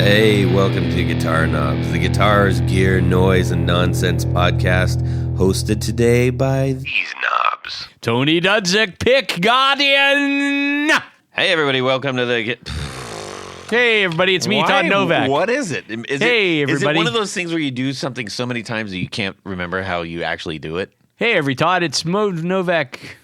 Hey, welcome to Guitar Knobs, the guitars, gear, noise, and nonsense podcast, hosted today by these knobs. Tony Dudzik, Pick Guardian. Hey, everybody, welcome to the... Hey, everybody, it's me, Todd Novak. What is it? Is Hey, it everybody. one of those things where you do something so many times that you can't remember how you actually do it? Hey, Todd, it's Novak.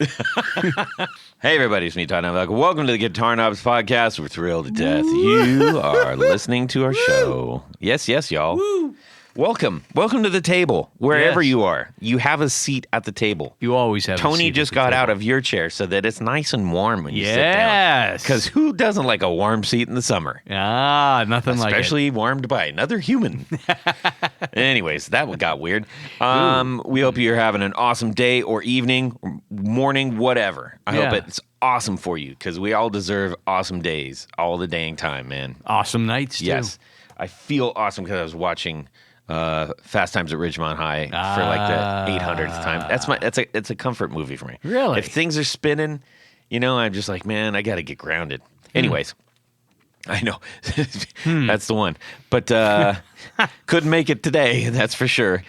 Hey, everybody, it's me, Todd Novak. Welcome to the Guitar Knobs podcast. We're thrilled to death. You are listening to our show. Yes, y'all. Woo. Welcome to the table, wherever Yes. you are. You have a seat at the table. You always have Tony just got out of your chair so that it's nice and warm when you sit down. Yes. Because who doesn't like a warm seat in the summer? Nothing like it. Especially warmed by another human. Anyways, that got weird. We hope you're having an awesome day or evening or morning, whatever. I hope it's awesome for you because we all deserve awesome days all the dang time, man. Awesome nights, too. Yes. I feel awesome because I was watching Fast Times at Ridgemont High for like the 800th time. It's a comfort movie for me. Really? If things are spinning, I'm just like, man, I got to get grounded. Anyways, I know that's the one, but couldn't make it today. That's for sure.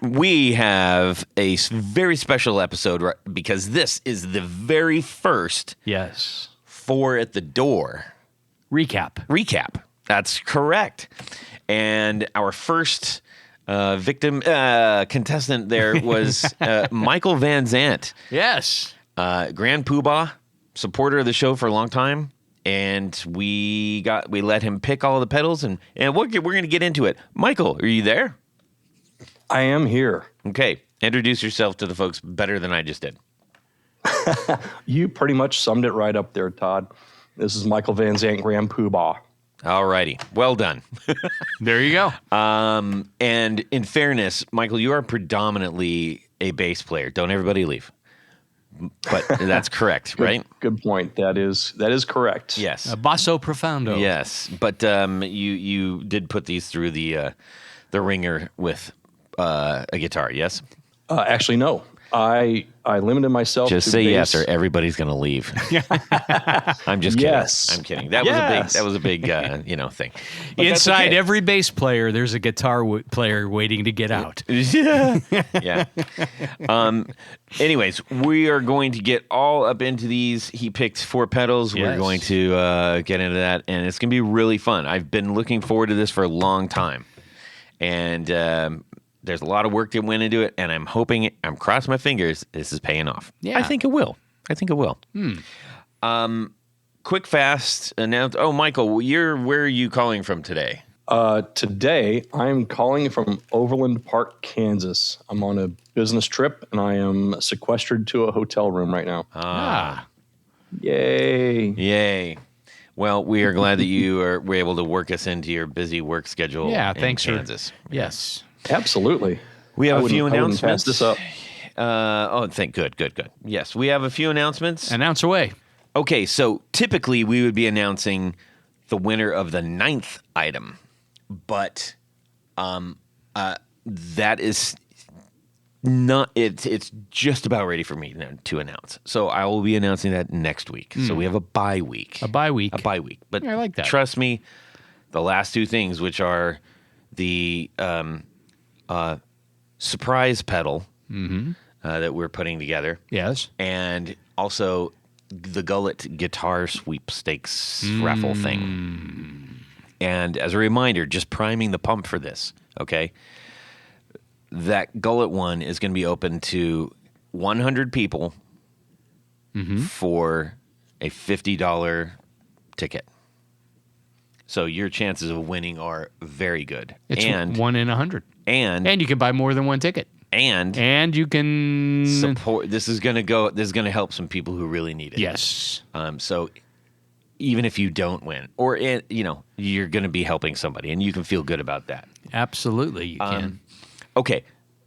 We have a very special episode because this is the very first Yes. Four at the Door recap. That's correct. And our first contestant there was Michael Van Zant. Yes. Grand Poobah, supporter of the show for a long time. And we let him pick all of the pedals, and we're going to get into it. Michael, are you there? I am here. Okay. Introduce yourself to the folks better than I just did. You pretty much summed it right up there, Todd. This is Michael Van Zant, Grand Poobah. All righty. Well done. There you go. And in fairness, Michael, you are predominantly a bass player. Don't everybody leave. But that's correct, right? Good point. That is correct. Yes. A basso profondo. Yes. But you did put these through the ringer with a guitar, yes? Actually, no. I limited myself Just to say bass. yes or everybody's going to leave. I'm just kidding. Yes. I'm kidding. That was a big thing. But Inside okay. every bass player, there's a guitar player waiting to get out. Yeah. Anyways, we are going to get all up into these. He picked 4 pedals. Yes. We're going to get into that, and it's going to be really fun. I've been looking forward to this for a long time, and there's a lot of work that went into it, and I'm crossing my fingers this is paying off. Yeah. I think it will. Quick, fast announce. Oh, Michael, where are you calling from today? Today, I'm calling from Overland Park, Kansas. I'm on a business trip, and I am sequestered to a hotel room right now. Yay. Well, we are glad that you were able to work us into your busy work schedule in thanks Kansas. Yes. Absolutely. We have a few I wouldn't announcements. pass this up. Good. Yes, we have a few announcements. Announce away. Okay, so typically we would be announcing the winner of the 9th item, but that is not. It's just about ready for me to announce. So I will be announcing that next week. So we have a bye week. A bye week. But I like that. Trust me, the last 2 things, which are the surprise pedal that we're putting together. Yes. And also the Gullet guitar sweepstakes raffle thing. And as a reminder, just priming the pump for this, okay? That Gullet one is going to be open to 100 people for a $50 ticket. So your chances of winning are very good. It's 1 in 100. And you can buy more than one ticket. And you can support. This is going to help some people who really need it. Yes. So even if you don't win, or you're going to be helping somebody, and you can feel good about that. Absolutely, you can. Okay,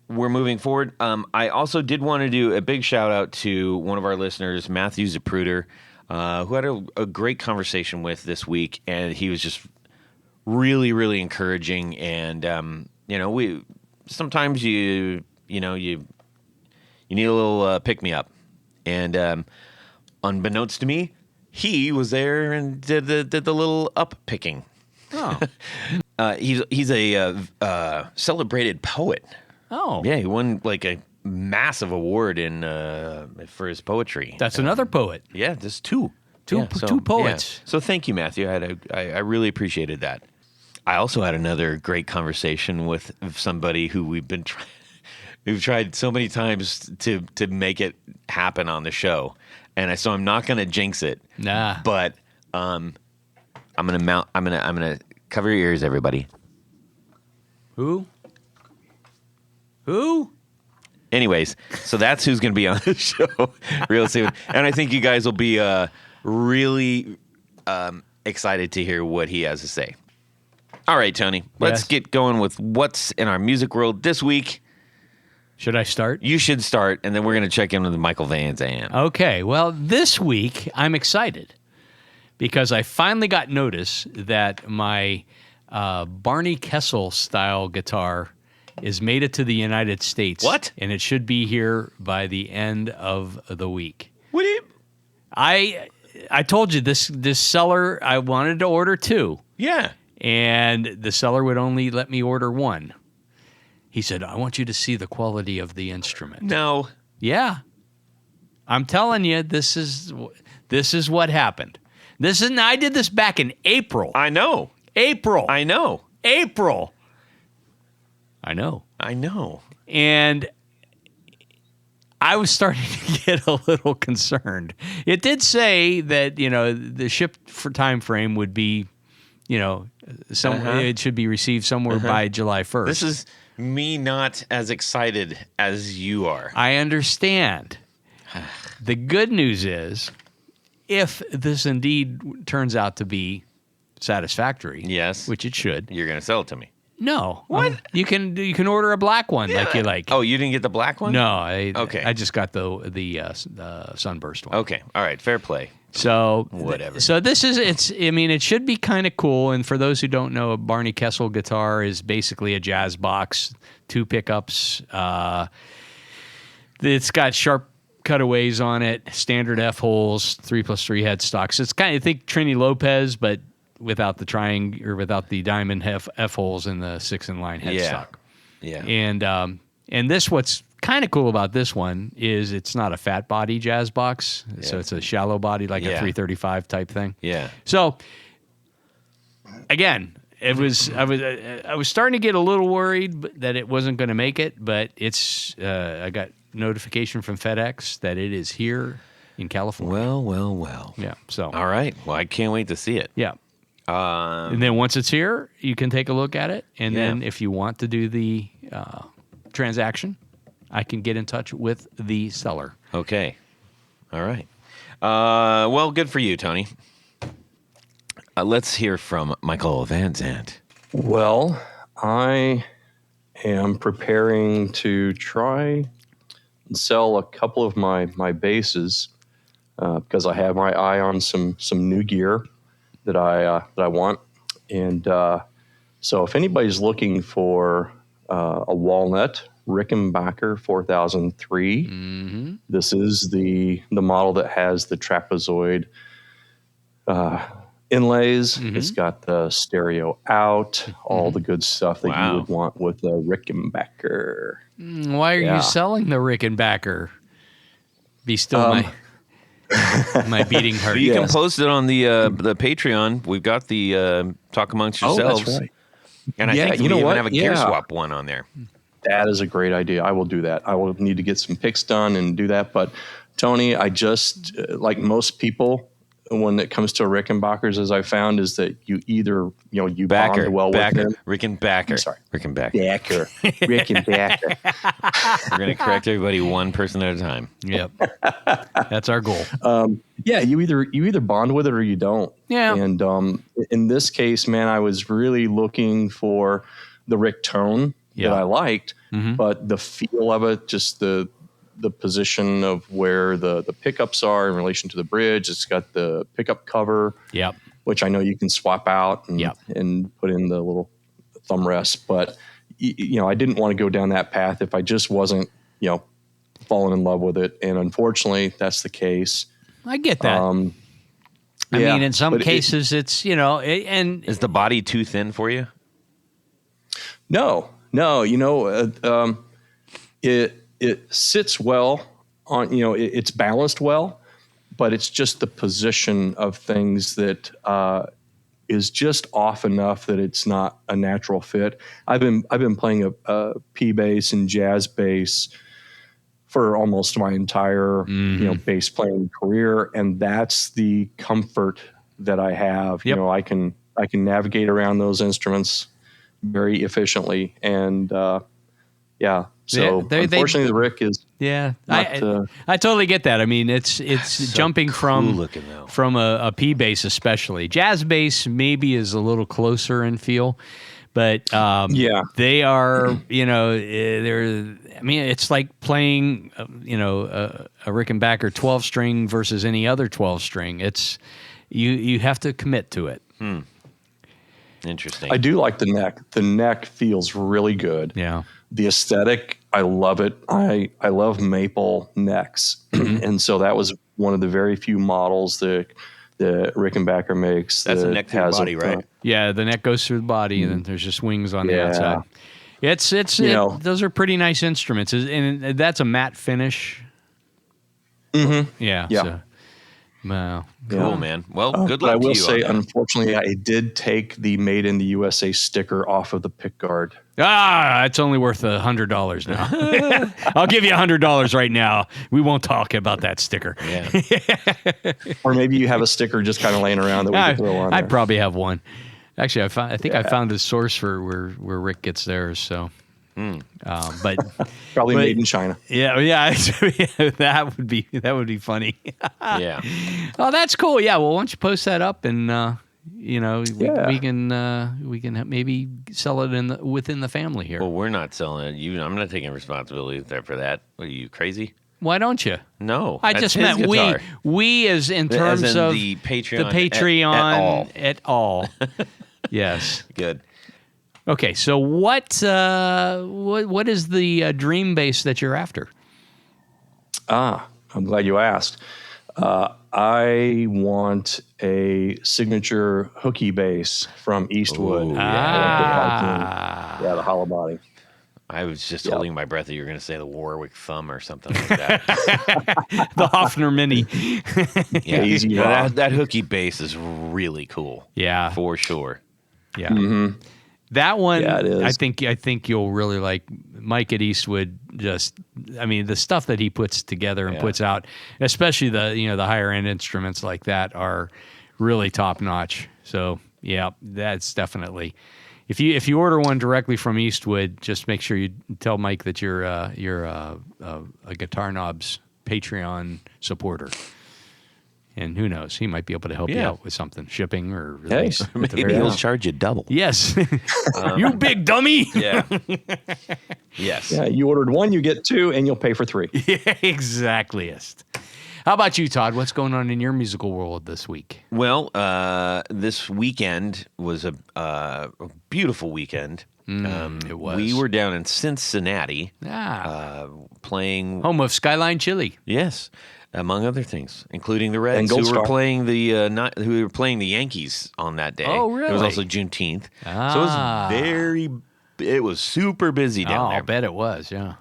we're moving forward. I also did want to do a big shout out to one of our listeners, Matthew Zapruder, who had a great conversation with this week, and he was just really, really encouraging. And we sometimes you need a little pick me up, and unbeknownst to me, he was there and did the little up picking. Oh, Oh. He's a celebrated poet. Oh. Yeah, he won like a massive award for his poetry. That's another poet. Yeah, there's two. Two Yeah, two poets. Yeah. So thank you, Matthew. I really appreciated that. I also had another great conversation with somebody who we've tried so many times to make it happen on the show, and so I'm not going to jinx it. Nah. But I'm gonna cover your ears, everybody. Who? Anyways, so that's who's going to be on the show real soon, and I think you guys will be really excited to hear what he has to say. All right, Tony, let's get going with what's in our music world this week. Should I start? You should start, and then we're going to check in with Michael Van Zandt. Okay. Well, this week I'm excited because I finally got notice that my Barney Kessel style guitar is made it to the United States. What? And it should be here by the end of the week. What do you? I told you this seller, I wanted to order 2. Yeah. And the seller would only let me order 1. He said, I want you to see the quality of the instrument. No. Yeah. I'm telling you, this is what happened. I did this back in April. I know. April. I know. April. I know. I know. And I was starting to get a little concerned. It did say that, the ship for time frame would be, it should be received somewhere by July 1st. This is me not as excited as you are. I understand. The good news is, if this indeed turns out to be satisfactory, Yes. which it should, You're going to sell it to me. no, What? you can order a black one like you like. Oh, you didn't get the black one? No, I just got the sunburst one. Okay. All right. Fair play. So Whatever. So this is it should be kind of cool. And for those who don't know, a Barney Kessel guitar is basically a jazz box, 2 pickups. It's got sharp cutaways on it, standard F holes, 3+3 headstocks. It's kind of think Trini Lopez, but without the triangle or without the diamond F holes in the 6-in-line headstock. Yeah. And this what's kind of cool about this one is it's not a fat body jazz box, so it's a shallow body like a 335 type thing. Yeah. So again, I was starting to get a little worried that it wasn't going to make it, but I got notification from FedEx that it is here in California. Well. Yeah. So All right. Well, I can't wait to see it. yeah. And then once it's here, you can take a look at it. And then if you want to do the transaction, I can get in touch with the seller. Okay. All right. Well, good for you, Tony. Let's hear from Michael Van Zandt. Well, I am preparing to try and sell a couple of my basses because I have my eye on some new gear that I want. And so if anybody's looking for a walnut Rickenbacker 4003, this is the model that has the trapezoid inlays. It's got the stereo out, all the good stuff that you would want with a Rickenbacker. Why are you selling the Rickenbacker? Be still my beating heart. You can post it on the Patreon. We've got the Talk Amongst Yourselves. Oh, that's right. And I think we even have a gear swap one on there. That is a great idea. I will do that. I will need to get some picks done and do that. But Tony, I just, like most people, when it comes to Rickenbackers, as I found, is that you either, you bond well with them. Rickenbacker. I'm sorry. Rickenbacker. Rickenbacker. We're going to correct everybody one person at a time. Yep. That's our goal. You either bond with it or you don't. Yeah. And in this case, man, I was really looking for the Rick tone that I liked, but the feel of it, just the position of where the pickups are in relation to the bridge. It's got the pickup cover, which I know you can swap out and put in the little thumb rest. But I didn't want to go down that path if I just wasn't falling in love with it. And unfortunately, that's the case. I get that. I Yeah, mean, in some but cases, it's, and Is the body too thin for you? No, it sits well on, it's balanced well, but it's just the position of things that is just off enough that it's not a natural fit. I've been playing a P bass and jazz bass for almost my entire bass playing career, and that's the comfort that I have. Yep. I can navigate around those instruments very efficiently, and yeah. So unfortunately, the Rick is yeah, not, I totally get that. I mean, it's So jumping cool looking, though. from a P bass especially. Jazz bass maybe is a little closer in feel, but they are, they're. I mean, it's like playing, a Rickenbacker 12-string versus any other 12-string. It's you have to commit to it. Interesting. I do like the neck. The neck feels really good. Yeah. The aesthetic, I love it. I love maple necks, and so that was one of the very few models that Rickenbacker makes. That's a that neck through the has body, right? Yeah, the neck goes through the body, and then there's just wings on the Yeah. outside. Those are pretty nice instruments, and that's a matte finish. Mm-hmm. Yeah. Yeah. So, wow. Cool, man. Well, good But I luck to will you. say, on that. unfortunately, I did take the Made in the USA sticker off of the pick guard. It's only worth $100 now. I'll give you $100 right now. We won't talk about that sticker. Yeah. Or maybe you have a sticker just kind of laying around that we can throw on I'd there. probably have one. Actually, I think I found the source for where Rick gets theirs. So, but Probably made in China. yeah, that would be funny. Yeah. Oh, that's cool. Yeah. Well, why don't you post that up and Yeah. we can maybe sell it within the family here. Well, we're not selling it. I'm not taking responsibility for that. Are you crazy? Why don't you? No. I that's just his meant guitar. we as in terms As in of the Patreon. the Patreon at all. at all. Yes. Good. Okay. So what is the dream bass that you're after? I'm glad you asked. I want a signature hooky bass from Eastwood. Ooh, Yeah, the hollow body. I was just holding my breath that you were going to say the Warwick Thumb or something like that. The Hofner Mini. Yeah, Easy yeah, rock. that hooky bass is really cool. Yeah. For sure. Yeah. That one, Yeah, it is. I think you'll really like. Mike at Eastwood. The stuff that he puts together and puts out, especially the higher end instruments like that, are really top notch. So yeah, that's definitely. If you order one directly from Eastwood, just make sure you tell Mike that you're a Guitar Knobs Patreon supporter. And who knows, he might be able to help you out with something, shipping or release. at the Maybe very he'll least. charge you double. Yes. You big dummy. Yeah. Yes. Yeah, you ordered one, you get two, and you'll pay for three. Yeah, exactly. How about you, Todd? What's going on in your musical world this week? Well, this weekend was a beautiful weekend. It was. We were down in Cincinnati playing. Home of Skyline Chili. Yes, among other things, including the Reds, And Gold who were Star. playing the Yankees on that day. Oh, really? It was also Juneteenth, so it was super busy down there. I'll bet it was. Yeah.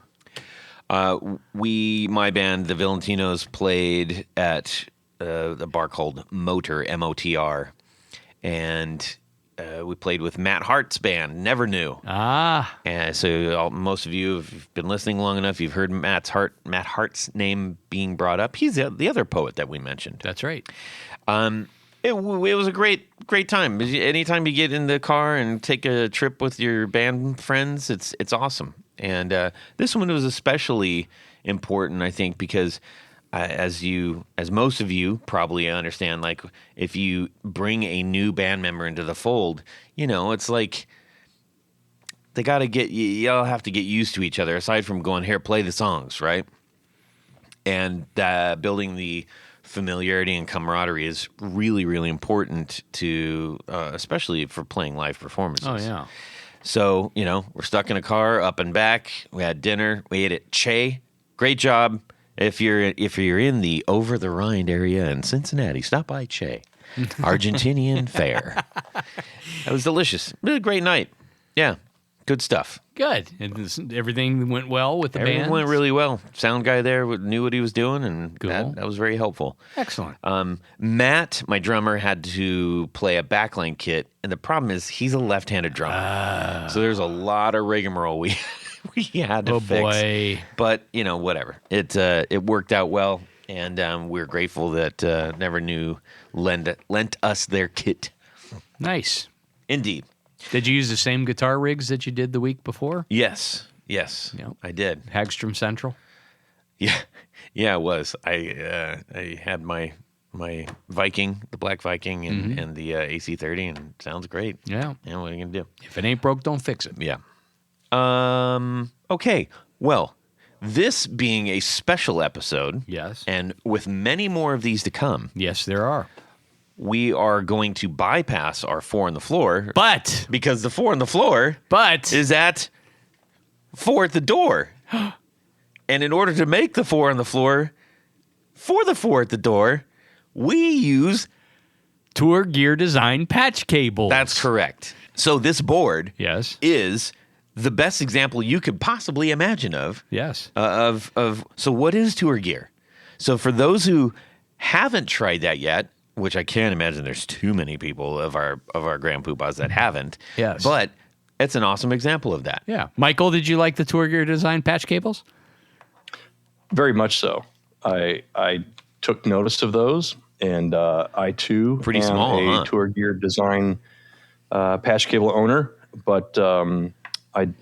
My band, the Valentinos, played at the bar called Motor, M-O-T-R, and we played with Matt Hart's band, Never Knew. And so most of you, if you've been listening long enough, you've heard Matt Hart's name being brought up. He's the other poet that we mentioned. That's right. It was a great time. Anytime you get in the car and take a trip with your band friends, it's awesome. And this one was especially important, I think, because as most of you probably understand, like if you bring a new band member into the fold, it's like they got to y'all have to get used to each other. Aside from going here, play the songs, right? And building the familiarity and camaraderie is really, really important to, especially for playing live performances. Oh yeah. So, we're stuck in a car, up and back. We had dinner. We ate at Che. Great job. If you're in the Over the Rhine area in Cincinnati, stop by Che. Argentinian fare. That was delicious. It was a great night. Yeah, good stuff. Good. And everything went well with the Everything band? went really well. Sound guy there knew what he was doing, and Cool. that was very helpful. Excellent. Matt, my drummer, had to play a backline kit, and the problem is he's a left-handed drummer. So there's a lot of rigmarole we had to fix. Boy. But, whatever. It worked out well, and we're grateful that Never Knew lent us their kit. Nice. Indeed. Did you use the same guitar rigs that you did the week before? Yes, Yep. I did. Hagstrom Central? Yeah, it was. I had my Viking, the Black Viking, and the AC30, and it sounds great. Yeah. Yeah, what are you gonna do? If it ain't broke, don't fix it. Yeah. Okay. Well, this being a special episode, Yes. and with many more of these to come, Yes, there are. we are going to bypass our 4 on the floor, But because the 4 on the floor is at 4 at the door. And in order to make the 4 on the floor for the 4 at the door, we use... Tour Gear Design patch cables. That's correct. So this board Yes. is the best example you could possibly imagine of. Yes. So what is tour gear? So for those who haven't tried that yet, which I can't imagine there's too many people of our Grand Poobahs that haven't. Yes. But it's an awesome example of that. Yeah. Michael, did you like the Tour Gear Design patch cables? Very much so. I took notice of those, and I too Pretty am small, a huh? Tour Gear Design patch cable owner, but I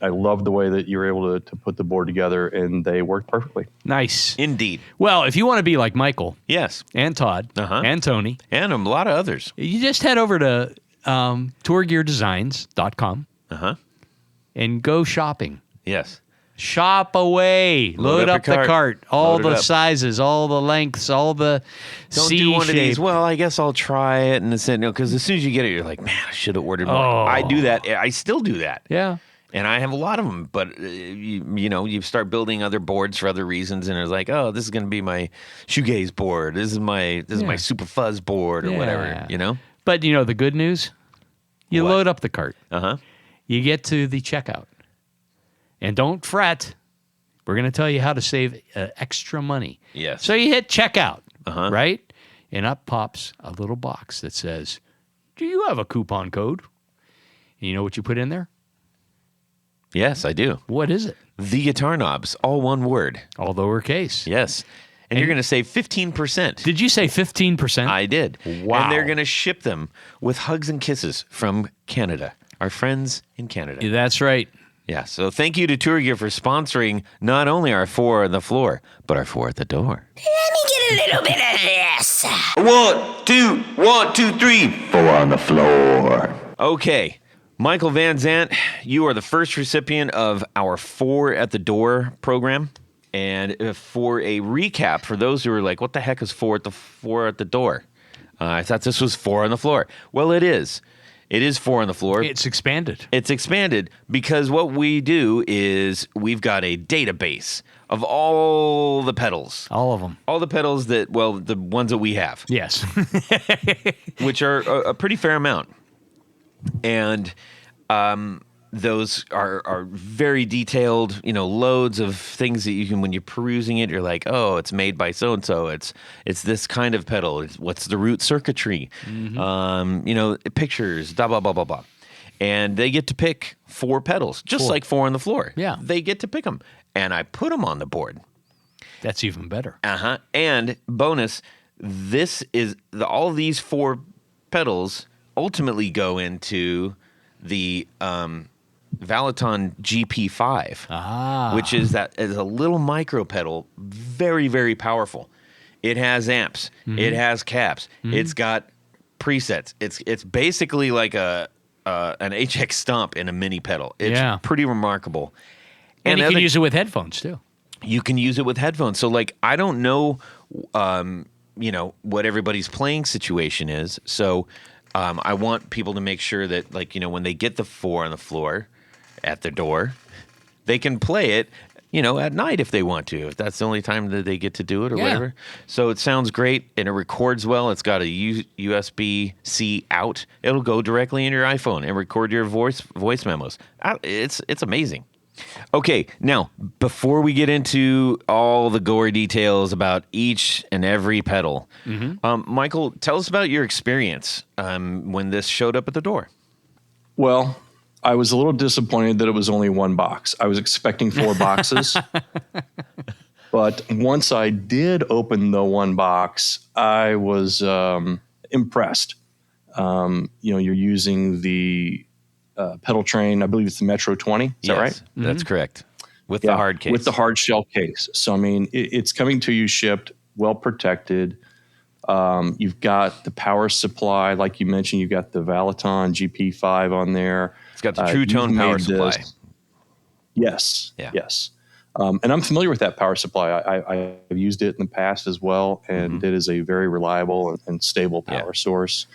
love the way that you were able to put the board together, and they worked perfectly. Nice. Indeed. Well, if you want to be like Michael Yes. and Todd and Tony, And a lot of others. you just head over to tourgeardesigns.com Uh-huh. and go shopping. Yes. Shop away. Load up the cart. All Load it the up. sizes, all the lengths, all the Don't C do one of these. shape. Well, I guess I'll try it, and because as soon as you get it, you're like, man, I should have ordered more. Oh. I do that. I still do that. Yeah. And I have a lot of them, but you start building other boards for other reasons, and it's like, oh, this is going to be my shoegaze board. This is my super fuzz board or whatever. But the good news, you What? load up the cart. Uh-huh. You get to the checkout. And don't fret. We're going to tell you how to save extra money. Yes. So you hit checkout, Uh-huh. right? And up pops a little box that says, do you have a coupon code? And you know what you put in there? Yes, I do. What is it? The Guitar Knobs, all one word. All lowercase. Yes. And you're going to save 15%. Did you say 15%? I did. Wow. And they're going to ship them with hugs and kisses from Canada, our friends in Canada. That's right. Yeah, so thank you to Tour Gear for sponsoring not only our 4 on the floor, but our 4 at the door. Let me get a little bit of this. 1, 2, 3. 4 on the floor. Okay, Michael Van Zant, you are the first recipient of our 4 at the door program. And for a recap, for those who are like, what the heck is 4 at the door? I thought this was 4 on the floor. Well, it is. It is 4 on the floor. It's expanded. It's expanded because what we do is we've got a database of all the pedals. All of them. All the pedals the ones that we have, Yes. which are a pretty fair amount. And those are very detailed, loads of things that you can, when you're perusing it, you're like, oh, it's made by so-and-so. It's this kind of pedal. What's the root circuitry? Pictures, blah, blah, blah, blah, blah. And they get to pick 4 pedals, just like 4 on the floor. Yeah. They get to pick them. And I put them on the board. That's even better. Uh-huh. And bonus, all of these 4 pedals ultimately go into the Valaton GP5, which is a little micro pedal, very, very powerful. It has amps. It has caps. It's got presets. It's basically like an HX Stomp in a mini pedal. It's pretty remarkable. And you can use it with headphones, too. You can use it with headphones. So, I don't know, what everybody's playing situation is. So, I want people to make sure that, when they get the 4 on the floor at their door, they can play it at night if they want to, if that's the only time that they get to do it or Yeah. whatever. So it sounds great and it records well. It's got a USB-C out. It'll go directly in your iPhone and record your voice memos. It's amazing. Okay, now before we get into all the gory details about each and every pedal, Michael, tell us about your experience when this showed up at the door. Well, I was a little disappointed that it was only one box. I was expecting 4 boxes. But once I did open the one box, I was impressed. You're using the pedal train. I believe it's the Metro 20. Is that right? That's correct. With the hard case. With the hard shell case. So, I mean, it's coming to you shipped, well protected. You've got the power supply. Like you mentioned, you've got the Valaton GP5 on there. It's got the True Tone power supply. Yes. Yeah. Yes. And I'm familiar with that power supply. I've used it in the past as well, and it is a very reliable and stable power source.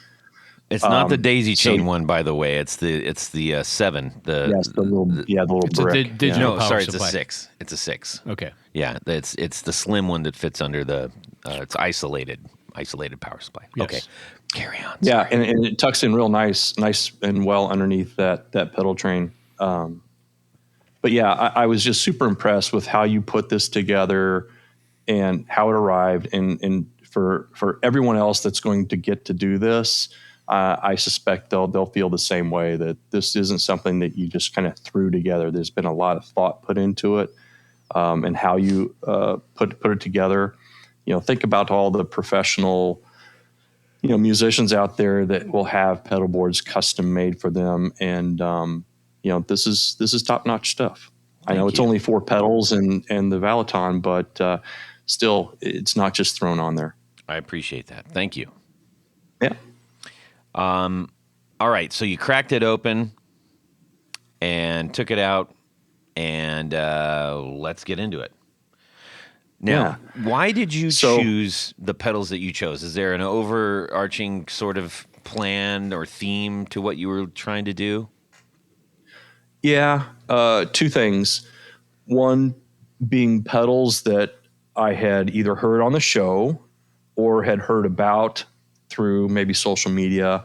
It's not the daisy chain one, by the way. It's the 7. The little brick. Digital power sorry, supply. it's a 6. It's a 6. Okay. Yeah, it's the slim one that fits under the. It's isolated power supply. Yes. Okay, carry on. Yeah, and it tucks in real nice and well underneath that pedal train. But yeah, I was just super impressed with how you put this together and how it arrived. And for everyone else that's going to get to do this, I suspect they'll feel the same way, that this isn't something that you just kind of threw together. There's been a lot of thought put into it, and how you put it together. Think about all the professional, musicians out there that will have pedal boards custom made for them, and this is top notch stuff. I know it's only 4 pedals and the Valaton, but still, it's not just thrown on there. I appreciate that. Thank you. Yeah. All right, so you cracked it open and took it out, and let's get into it. Now, why did you choose the pedals that you chose? Is there an overarching sort of plan or theme to what you were trying to do? Yeah, 2 things. One being pedals that I had either heard on the show or had heard about through maybe social media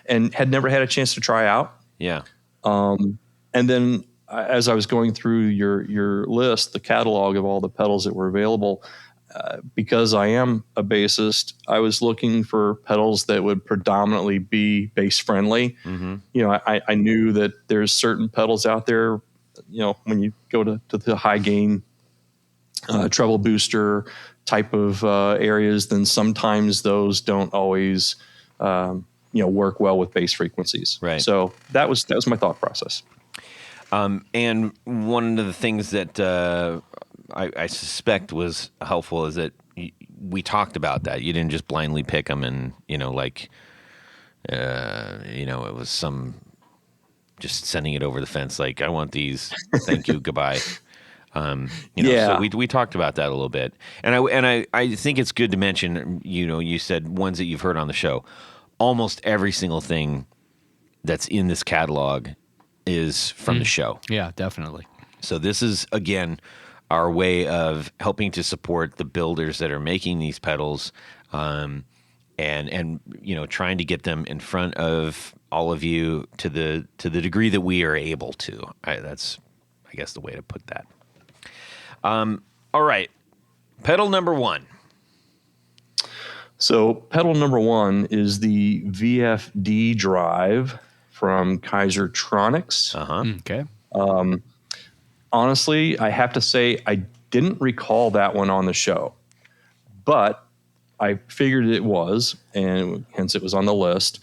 and had never had a chance to try out. Yeah. And then as I was going through your list, the catalog of all the pedals that were available, because I am a bassist, I was looking for pedals that would predominantly be bass friendly. I knew that there's certain pedals out there, when you go to the high gain treble booster type of areas, then sometimes those don't always work well with bass frequencies. Right. So that was my thought process. And one of the things that I suspect was helpful is that we talked about that. You didn't just blindly pick them and, it was some just sending it over the fence. Like, I want these. Thank you. Goodbye. So we talked about that a little bit. And I think it's good to mention, you said ones that you've heard on the show. Almost every single thing that's in this catalog is from the show. Yeah, definitely. So this is, again, our way of helping to support the builders that are making these pedals, and trying to get them in front of all of you to the degree that we are able to. That's, I guess, the way to put that. All right, pedal number 1. So pedal number 1 is the VFD drive from Kaisertronics. Okay. Honestly, I have to say I didn't recall that one on the show, but I figured it was, and hence it was on the list.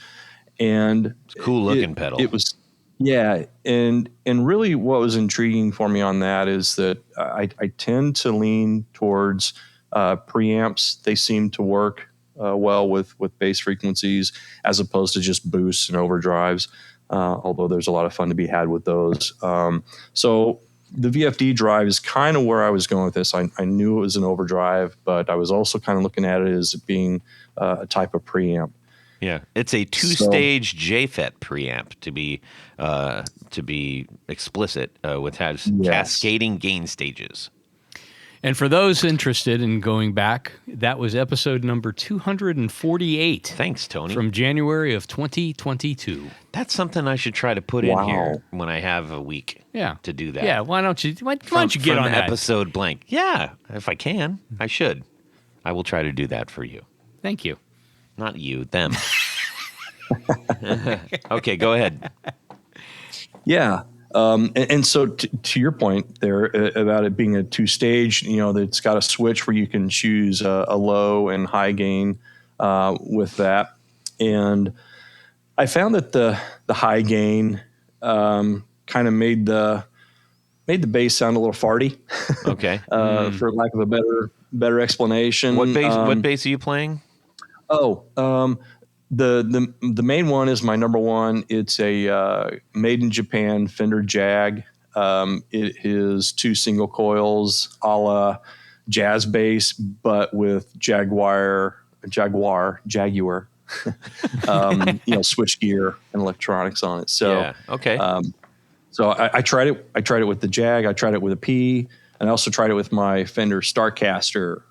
And cool looking pedal. It was, yeah. And really what was intriguing for me on that is that I tend to lean towards preamps. They seem to work well with bass frequencies as opposed to just boosts and overdrives, although there's a lot of fun to be had with those. So the VFD drive is kind of where I was going with this. I knew it was an overdrive, but I was also kind of looking at it as being a type of preamp. Yeah, it's a two-stage JFET preamp to be explicit, with has cascading gain stages. And for those interested in going back, that was episode number 248. Thanks, Tony. From January of 2022. That's something I should try to put in here when I have a week to do that. Yeah, why don't you get on that? Episode blank. Yeah, if I can, I should. I will try to do that for you. Thank you. Not you, them. Okay, go ahead. Yeah. And so to your point there about it being a two-stage, that it's got a switch where you can choose a low and high gain with that. And I found that the high gain kind of made the bass sound a little farty. Okay. For lack of a better explanation. What bass are you playing? The main one is my number one. It's a made in Japan Fender Jag. It is 2 single coils, a la jazz bass, but with Jaguar, switch gear and electronics on it. So yeah, okay. So I tried it. I tried it with the Jag. I tried it with a P, and I also tried it with my Fender Starcaster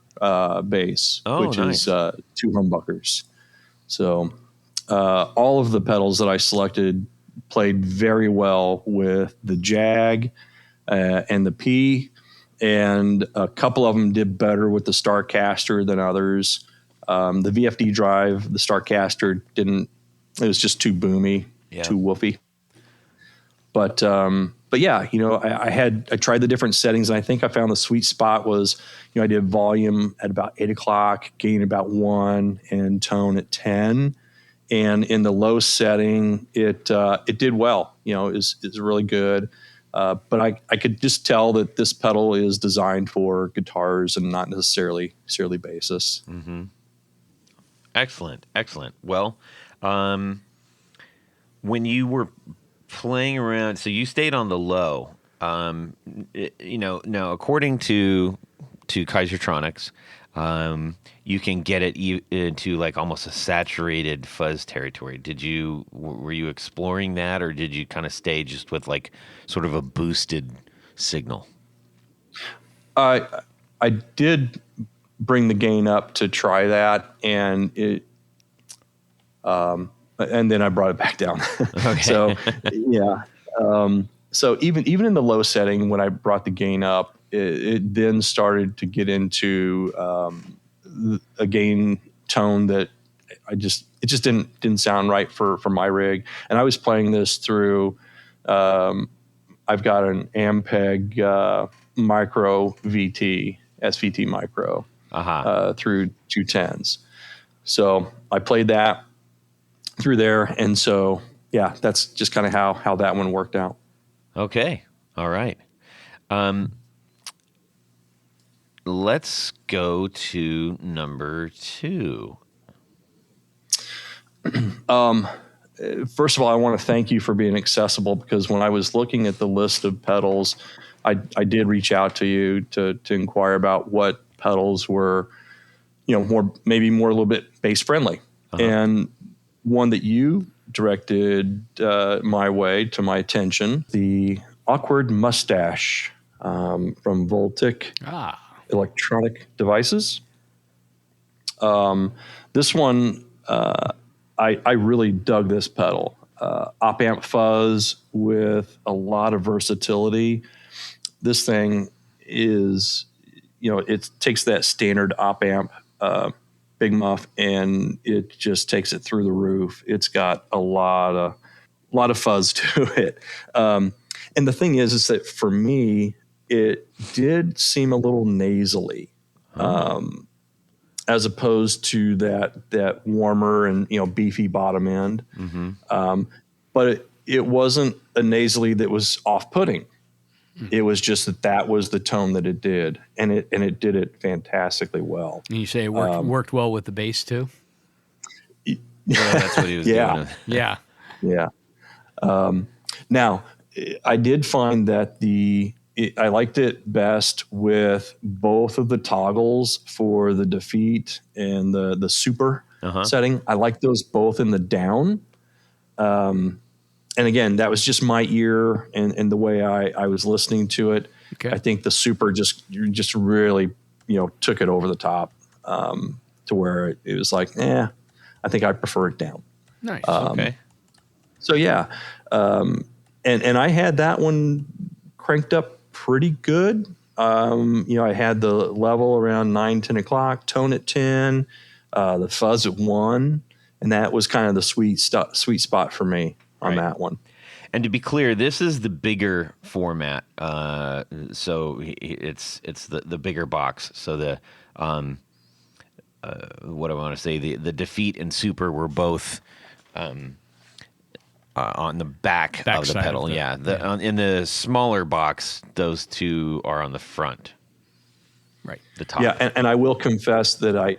bass, which is 2 humbuckers. So all of the pedals that I selected played very well with the Jag and the P, and a couple of them did better with the Starcaster than others. The VFD drive, the Starcaster didn't. It was just too boomy, too woofy. But yeah, I tried the different settings, and I think I found the sweet spot was, I did volume at about 8 o'clock, gain about 1, and tone at 10. And in the low setting, it did well. It's really good. But I could just tell that this pedal is designed for guitars and not necessarily basses. Mm-hmm. Excellent. Well, when you were playing around, so you stayed on the low. Now according to Kaisertronics, you can get it into like almost a saturated fuzz territory. Were you exploring that, or did you kind of stay just with like sort of a boosted signal? I did bring the gain up to try that, and and then I brought it back down. Okay. So yeah. So even in the low setting, when I brought the gain up, it then started to get into a gain tone that it just didn't sound right for my rig. And I was playing this through. I've got an Ampeg Micro VT SVT Micro through 210s. So I played that through there, and so yeah, that's just kind of how that one worked out. Okay, all right. Let's go to number 2. First of all, I want to thank you for being accessible, because when I was looking at the list of pedals, I did reach out to you to inquire about what pedals were, maybe more a little bit bass friendly. And one that you directed my way to my attention, the Awkward Mustache from Voltic Electronic Devices. This one, I really dug this pedal. Op amp fuzz with a lot of versatility. This thing is, it takes that standard op amp big muff, and it just takes it through the roof. It's got a lot of fuzz to it. And the thing is that for me, it did seem a little nasally, as opposed to that warmer and beefy bottom end. Mm-hmm. But it wasn't a nasally that was off-putting. It was just that was the tone that it did, and it did it fantastically well. And you say it worked well with the bass too? Yeah, that's what he was doing. Yeah. Yeah. Now, I did find that I liked it best with both of the toggles for the defeat and the super. setting. I like those both in the down. And again, that was just my ear and the way I was listening to it. Okay. I think the super just really, took it over the top to where it was like, I think I prefer it down. Nice. Okay. So yeah, and I had that one cranked up pretty good. I had the level around 9, 10 o'clock, tone at 10, the fuzz at 1, and that was kind of the sweet spot for me on that one. And to be clear, this is the bigger format, so it's the bigger box. So the what do I want to say? The Defeat and Super were both on the back of the pedal. In the smaller box, those two are on the front. Right. The top. Yeah, and I will confess that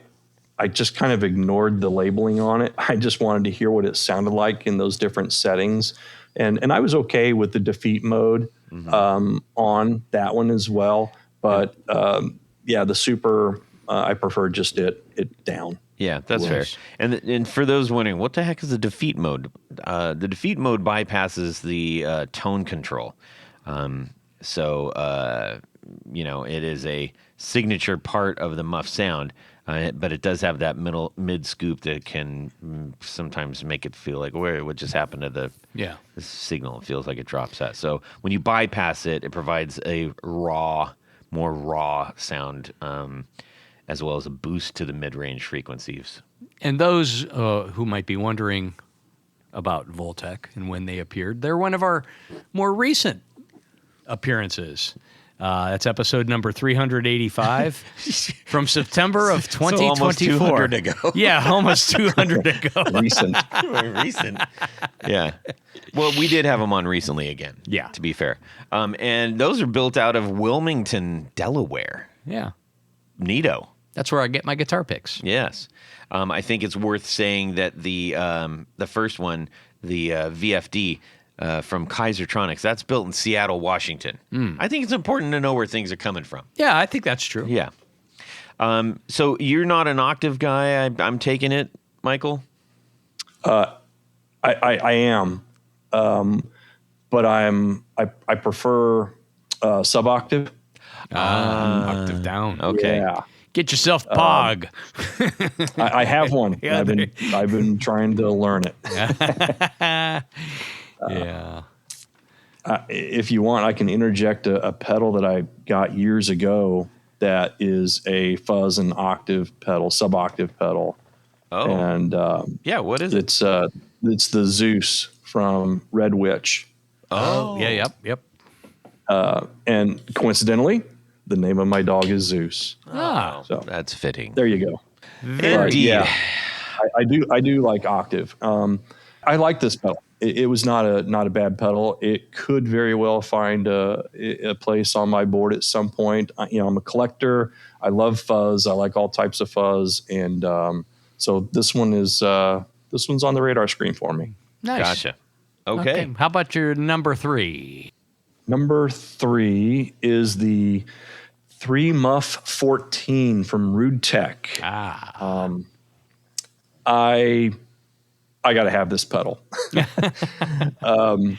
I just kind of ignored the labeling on it. I just wanted to hear what it sounded like in those different settings. And I was okay with the Defeat mode on that one as well. But the Super, I prefer just it down. Yeah, that's fair. And for those wondering, what the heck is the Defeat mode? The Defeat mode bypasses the tone control. It is a signature part of the muff sound, but it does have that mid scoop that can sometimes make it feel like, what just happened to the signal? It feels like it drops that. So when you bypass it, it provides a more raw sound, as well as a boost to the mid-range frequencies. And those who might be wondering about Voltec and when they appeared, they're one of our more recent appearances. That's episode number 385 from September of 2024. So almost 200 ago. Yeah, almost 200 ago. Recent. Recent. Yeah. Well, we did have them on recently again. Yeah. To be fair. And those are built out of Wilmington, Delaware. Yeah. Neato. That's where I get my guitar picks. Yes. I think it's worth saying that the first one, the VFD from Kaisertronics, that's built in Seattle, Washington. I think it's important to know where things are coming from. Yeah, I think that's true. Yeah. So you're not an octave guy, I'm taking it, Michael? I am. But I prefer sub-octave. Octave down. Okay. Yeah. Get yourself Pog. I have one. Yeah, I've been trying to learn it. Yeah. If you want, I can interject a pedal that I got years ago that is a fuzz and octave pedal, sub-octave pedal. Oh. And what is it? It's the Zeus from Red Witch. Oh. Yeah, yep. And coincidentally, the name of my dog is Zeus. So that's fitting. There you go. Indeed. Yeah, I do like octave. I like this pedal. It was not a bad pedal. It could very well find a place on my board at some point. I'm a collector. I love fuzz. I like all types of fuzz, and so this one's on the radar screen for me. Nice. Gotcha. Okay. How about your number 3? Number 3 is the 3 Muff 14 from Rude Tech. I got to have this pedal. I'll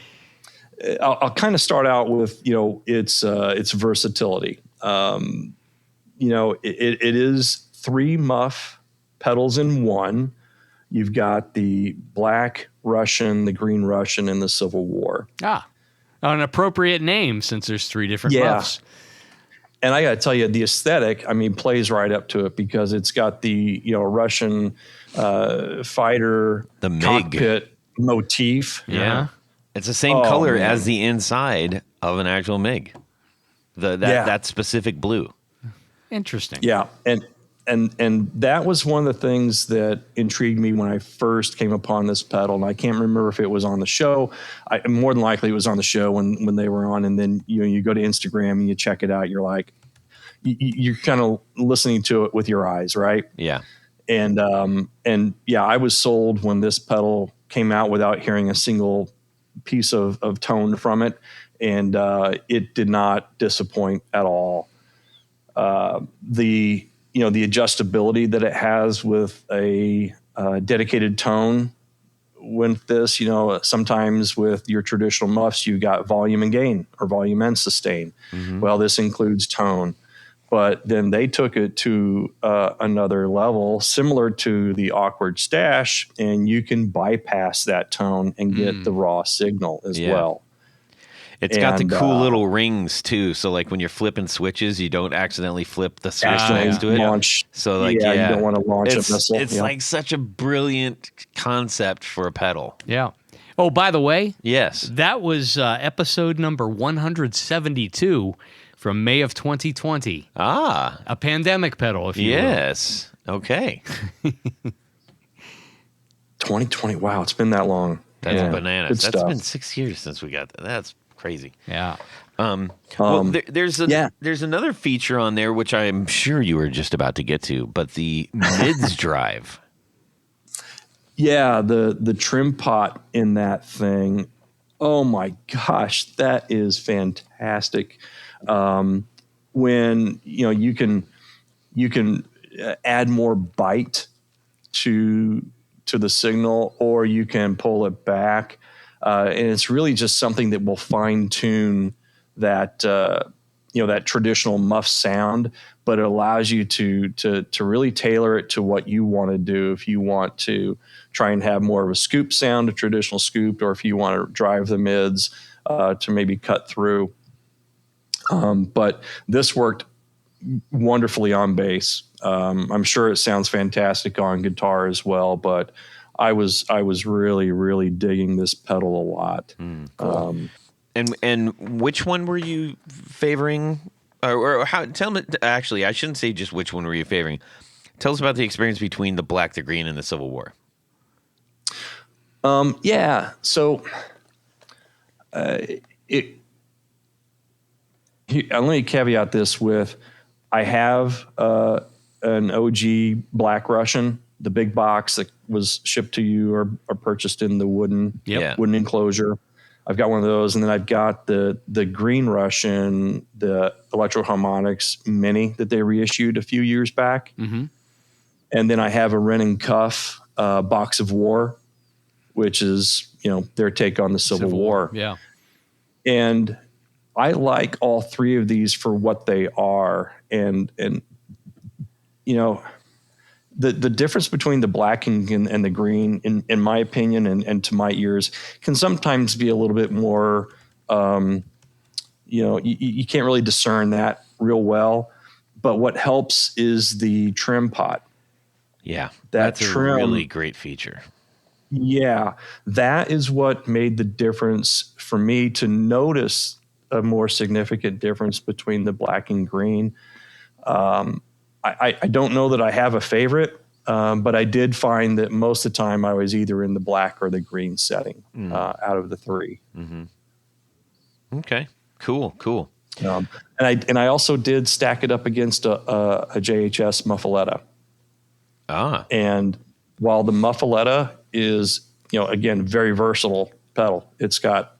kind of start out with its versatility. It is 3 muff pedals in one. You've got the black Russian, the green Russian, and the Civil War. An appropriate name since there's 3 different muffs. And I got to tell you, the aesthetic, plays right up to it because it's got the Russian fighter, the MiG cockpit motif. Yeah, it's the same color as the inside of an actual MiG. That specific blue. Interesting. Yeah, and that was one of the things that intrigued me when I first came upon this pedal. And I can't remember if it was on the show. More than likely it was on the show when they were on. And then you go to Instagram and you check it out. You're like, you're kind of listening to it with your eyes, right? Yeah. And I was sold when this pedal came out without hearing a single piece of tone from it. And it did not disappoint at all. The adjustability that it has with a dedicated tone with this. Sometimes with your traditional muffs, you got volume and gain or volume and sustain. Well, this includes tone. But then they took it to another level, similar to the awkward stash, and you can bypass that tone and get the raw signal as well. It's got the cool little rings too, so like when you're flipping switches, you don't accidentally flip the switch next to it. So like, you don't want to launch a missile. It's like such a brilliant concept for a pedal. Yeah. Oh, by the way, yes, that was episode number 172 from May of 2020. A pandemic pedal, if you will. Yes. Okay. 2020. Wow, it's been that long. That's bananas. Good That's stuff. been 6 years since we got that. That's crazy. Yeah. Well, there's another feature on there which I'm sure you were just about to get to, but the mids drive. Yeah, the trim pot in that thing. Oh my gosh, that is fantastic. When you can add more bite to the signal, or you can pull it back, and it's really just something that will fine tune that that traditional muff sound, but it allows you to really tailor it to what you want to do. If you want to try and have more of a scoop sound, a traditional scoop, or if you want to drive the mids to maybe cut through. But this worked wonderfully on bass. I'm sure it sounds fantastic on guitar as well, but I was really, really digging this pedal a lot. Cool. And which one were you favoring? Or how? Tell me. Actually, I shouldn't say just which one were you favoring. Tell us about the experience between the Black, the Green, and the Civil War. Yeah. So, let me caveat this with, I have an OG Black Russian, the big box that was shipped to you or purchased in the wooden enclosure. I've got one of those, and then I've got the Green Russian, the Electro Harmonics Mini that they reissued a few years back. And then I have a Wren and Cuff Box of War, which is their take on the Civil War. Yeah, and I like all three of these for what they are, and the difference between the black and the green, in my opinion, and to my ears, can sometimes be a little bit more. You can't really discern that real well, but what helps is the trim pot. Yeah, that's a really great feature. Yeah, that is what made the difference for me to notice a more significant difference between the black and green. I don't know that I have a favorite, but I did find that most of the time I was either in the black or the green setting out of the three. Okay, cool. And I also did stack it up against a JHS Muffaletta. And while the Muffaletta is, again, very versatile pedal, it's got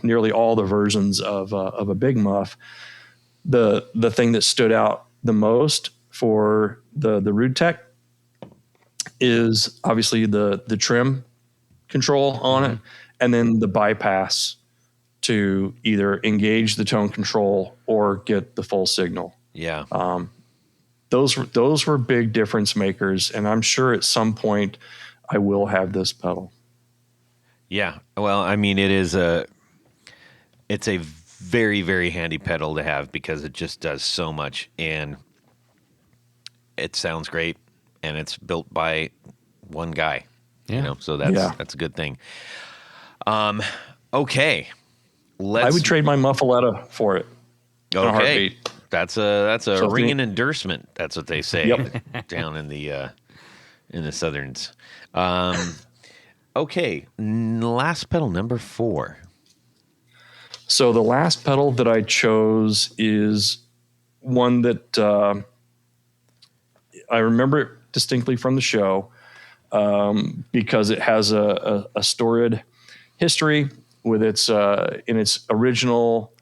nearly all the versions of a big muff. The thing that stood out the most for the Rude Tech is obviously the trim control on it, and then the bypass to either engage the tone control or get the full signal. Yeah. Those were big difference makers, and I'm sure at some point I will have this pedal. Yeah. Well, I mean, it's a very, very handy pedal to have because it just does so much, and it sounds great, and it's built by one guy. Yeah. So that's a good thing. Okay. I would trade my Muffaletta for it. Okay. That's a ringing endorsement. That's what they say down in the Southerns. Okay, last pedal, number 4. So the last pedal that I chose is one that I remember it distinctly from the show because it has a storied history with its in its original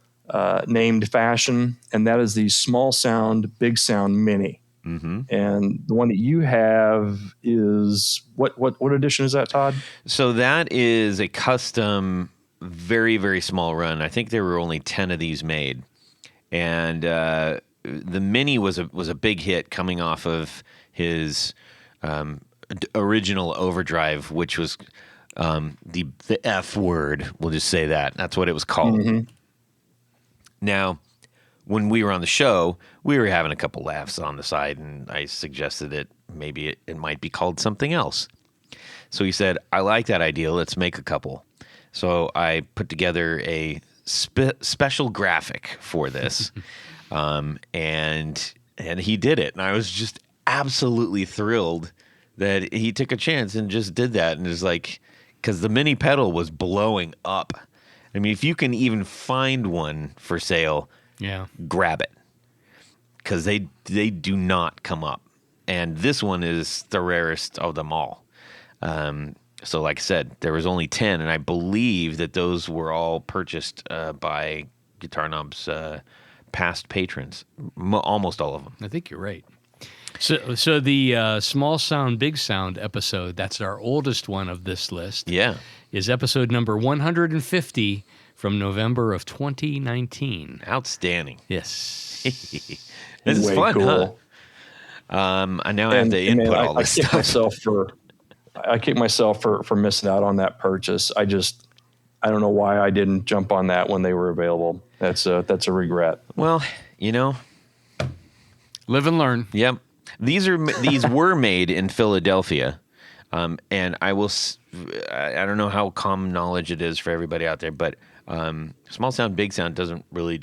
named fashion, and that is the Smallsound Bigsound Mini. And the one that you have is what edition is that, Todd? So that is a custom, very, very small run. I think there were only 10 of these made. And the Mini was a big hit coming off of his original Overdrive, which was the F word. We'll just say that. That's what it was called. Now, when we were on the show, we were having a couple laughs on the side, and I suggested that maybe it might be called something else. So he said, I like that idea. Let's make a couple. So I put together a special graphic for this, and he did it. And I was just absolutely thrilled that he took a chance and just did that. And it's like, because the mini pedal was blowing up. I mean, if you can even find one for sale, grab it, because they do not come up. And this one is the rarest of them all. So like I said, there was only 10, and I believe that those were all purchased by Guitar Knob's past patrons, almost all of them. I think you're right. So the Smallsound, Bigsound episode, that's our oldest one of this list. Yeah. Is episode number 150 from November of 2019. Outstanding. Yes. This is Way fun, cool. huh? I now have to input all this I stuff. I kick myself for missing out on that purchase. I don't know why I didn't jump on that when they were available. That's a regret. Well, live and learn. Yep. These were made in Philadelphia, and I don't know how common knowledge it is for everybody out there, but Smallsound, Bigsound doesn't really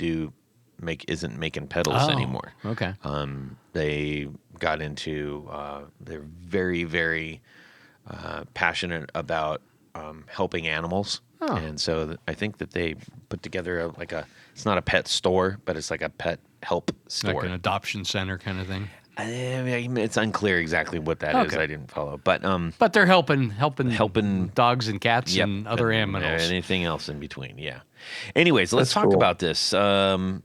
isn't making pedals anymore. Okay. They got into they're very, very passionate about helping animals, and so I think that they put together it's not a pet store, but it's like a pet help store, Like an adoption center kind of thing. It's unclear exactly what that is. I didn't follow, but they're helping dogs and cats yep, and other animals. anything else in between. Yeah. Anyways, let's That's talk cool. about this. So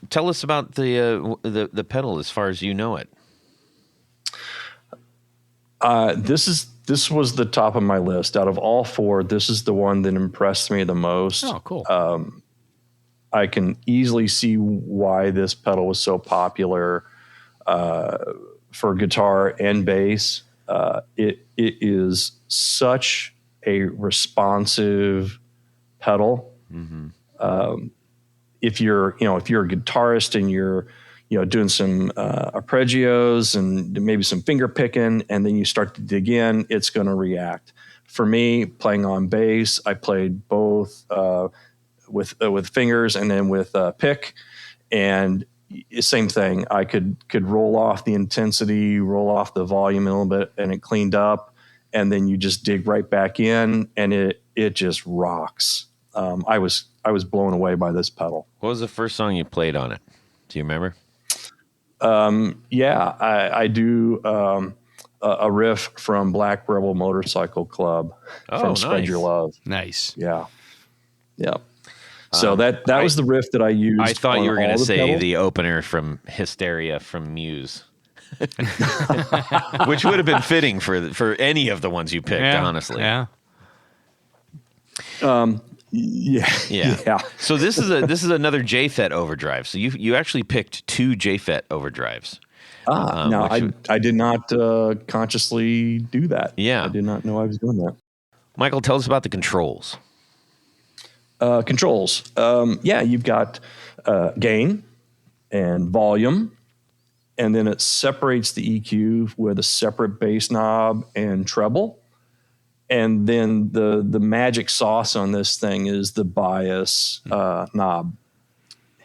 tell us about the pedal as far as you know it. This was the top of my list. Out of all four, this is the one that impressed me the most. Oh, cool. I can easily see why this pedal was so popular for guitar and bass. It is such a responsive pedal. If you're a guitarist and you're doing some arpeggios and maybe some finger picking, and then you start to dig in, it's going to react. For me, playing on bass, I played both with fingers and then with pick, and same thing. I could roll off the intensity, roll off the volume a little bit, and it cleaned up, and then you just dig right back in, and it just rocks. I was blown away by this pedal. What was the first song you played on it? Do you remember? Yeah, I do a riff from Black Rebel Motorcycle Club from Spread nice. Your Love. Nice. Yeah. So that was the riff that I used. I thought you were going to say pedals. the opener from Hysteria from Muse, which would have been fitting for any of the ones you picked, honestly. Yeah. Yeah. So this is another JFET overdrive. So you actually picked two JFET overdrives. No, I did not consciously do that. Yeah. I did not know I was doing that. Michael, tell us about the controls. Controls. You've got gain and volume, and then it separates the EQ with a separate bass knob and treble. And then the magic sauce on this thing is the bias knob.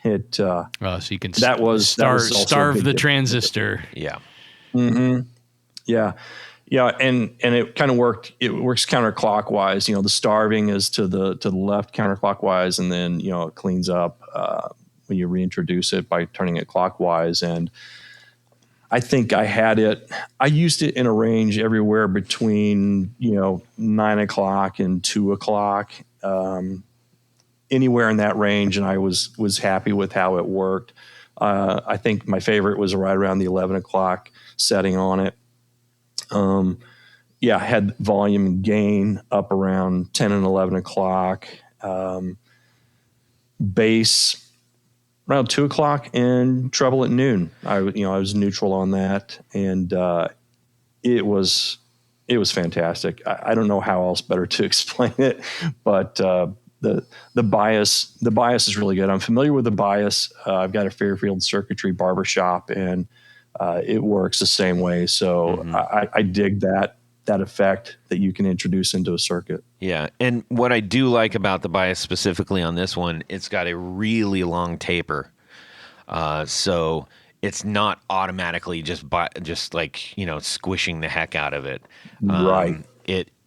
So you can that was also a starve big the difference. transistor. Yeah. Yeah, and it kind of worked. It works counterclockwise. The starving is to the left counterclockwise, and then it cleans up when you reintroduce it by turning it clockwise. And I think I used it in a range everywhere between 9 o'clock and 2 o'clock, anywhere in that range, and I was happy with how it worked. I think my favorite was right around the 11 o'clock setting on it. I had volume and gain up around 10 and 11 o'clock. Bass around 2 o'clock, and treble at noon. I was neutral on that, and it was fantastic. I don't know how else better to explain it, but the bias is really good. I'm familiar with the bias. I've got a Fairfield circuitry barbershop, and it works the same way. So I dig that effect that you can introduce into a circuit. Yeah, and what I do like about the bias specifically on this one, it's got a really long taper, so it's not automatically just like squishing the heck out of it. Right.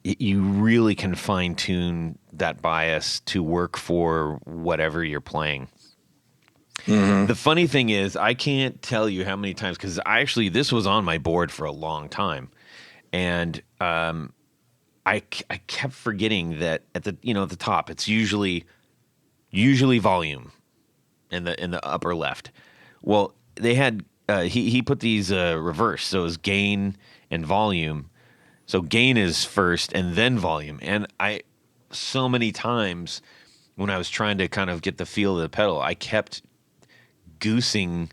You really can fine tune that bias to work for whatever you're playing. Mm-hmm. The funny thing is, I can't tell you how many times, because this was on my board for a long time, and I kept forgetting that at the top it's usually volume in the upper left. Well, they had he put these reverse, so it was gain and volume. So gain is first and then volume. And so many times when I was trying to kind of get the feel of the pedal, I kept goosing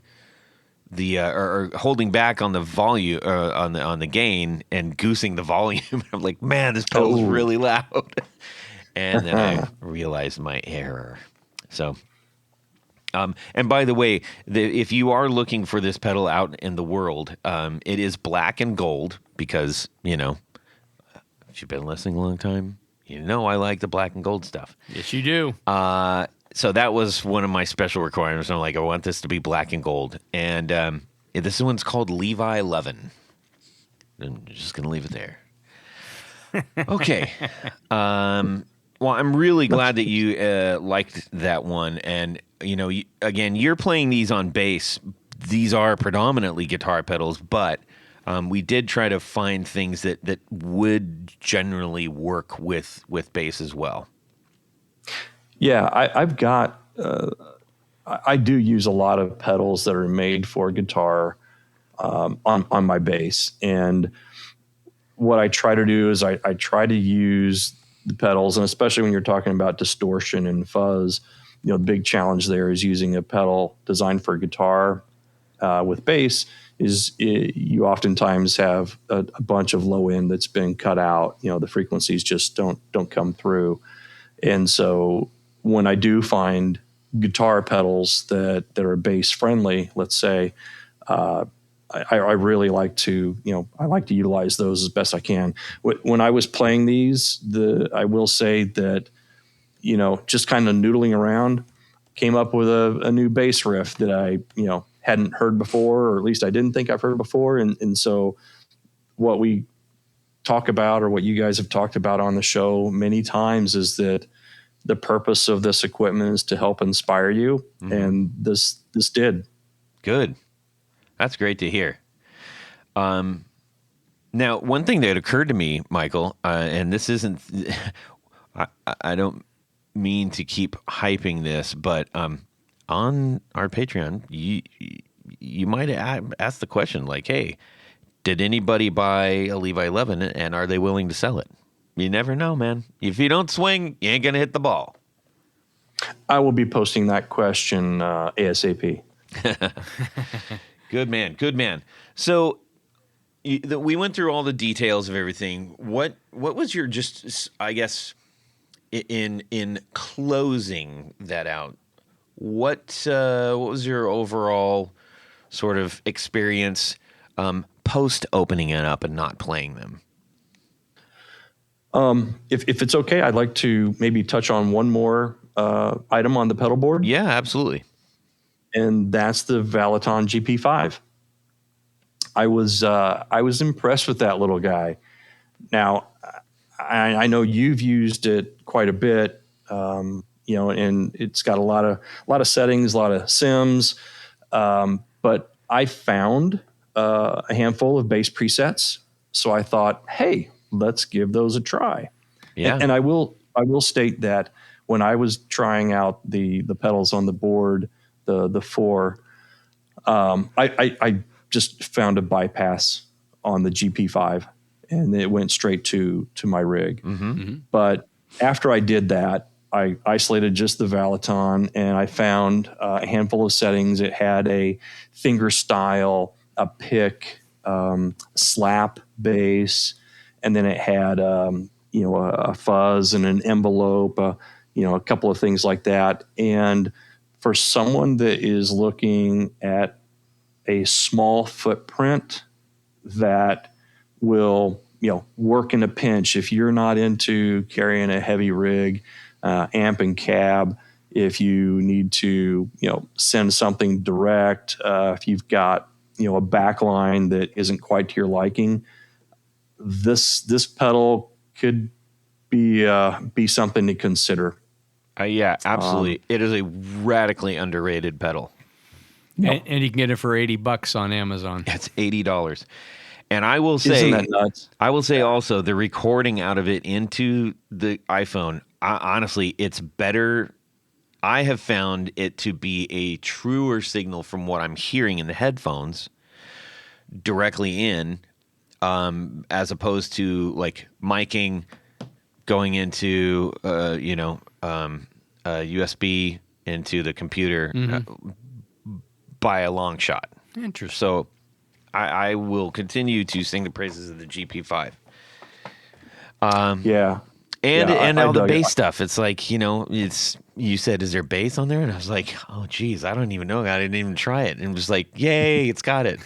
the or holding back on the volume on the gain and goosing the volume. I'm like, man, this pedal's really loud. And then I realized my error. So, and by the way, if you are looking for this pedal out in the world, it is black and gold because, if you've been listening a long time, I like the black and gold stuff. Yes, you do. So that was one of my special requirements. I'm like, I want this to be black and gold. And this one's called Levi 11. I'm just going to leave it there. Okay. Well, I'm really glad that you liked that one. And, again, you're playing these on bass. These are predominantly guitar pedals, but we did try to find things that would generally work with bass as well. Yeah, I've got. I do use a lot of pedals that are made for guitar on my bass, and what I try to do is I try to use the pedals, and especially when you're talking about distortion and fuzz, the big challenge there is using a pedal designed for guitar with bass. You oftentimes have a bunch of low end that's been cut out. The frequencies just don't come through, and so when I do find guitar pedals that are bass friendly, let's say, I really like to, I like to utilize those as best I can. When I was playing these, I will say that, just kind of noodling around, came up with a new bass riff that I, hadn't heard before, or at least I didn't think I've heard before. And so what we talk about, or what you guys have talked about on the show many times, is that the purpose of this equipment is to help inspire you. Mm-hmm. And this did. Good. That's great to hear. Now, one thing that occurred to me, Michael, and this isn't, I don't mean to keep hyping this, but on our Patreon, you might ask the question like, hey, did anybody buy a Levi 11 and are they willing to sell it? You never know, man. If you don't swing, you ain't going to hit the ball. I will be posting that question ASAP. Good man. Good man. So we went through all the details of everything. What was your, just, I guess, in closing that out, what was your overall sort of experience post opening it up and not playing them? If it's okay, I'd like to maybe touch on one more item on the pedal board. Yeah, absolutely. And that's the Valaton GP5. I was impressed with that little guy. Now, I know you've used it quite a bit, and it's got a lot of settings, a lot of sims. But I found a handful of bass presets, so I thought, hey, let's give those a try. Yeah. And I will state that when I was trying out the pedals on the board, the four, I just found a bypass on the GP5, and it went straight to my rig. But after I did that, I isolated just the Valiton, and I found a handful of settings. It had a finger style, a pick, slap bass, and then it had a fuzz and an envelope, a couple of things like that. And for someone that is looking at a small footprint that will work in a pinch, if you're not into carrying a heavy rig, amp and cab, if you need to send something direct, if you've got a backline that isn't quite to your liking, this pedal could be something to consider. Yeah, absolutely. It is a radically underrated pedal. And you can get it for $80 on Amazon. It's $80. And I will say, isn't that nuts? I will say also the recording out of it into the iPhone, honestly, it's better. I have found it to be a truer signal from what I'm hearing in the headphones directly in, as opposed to like miking going into, USB into the computer by a long shot. Interesting. So I will continue to sing the praises of the GP5. Yeah. And I all the dug it. bass stuff. It's like, you said, is there bass on there? And I was like, oh, geez, I don't even know. I didn't even try it. And just like, yay, it's got it.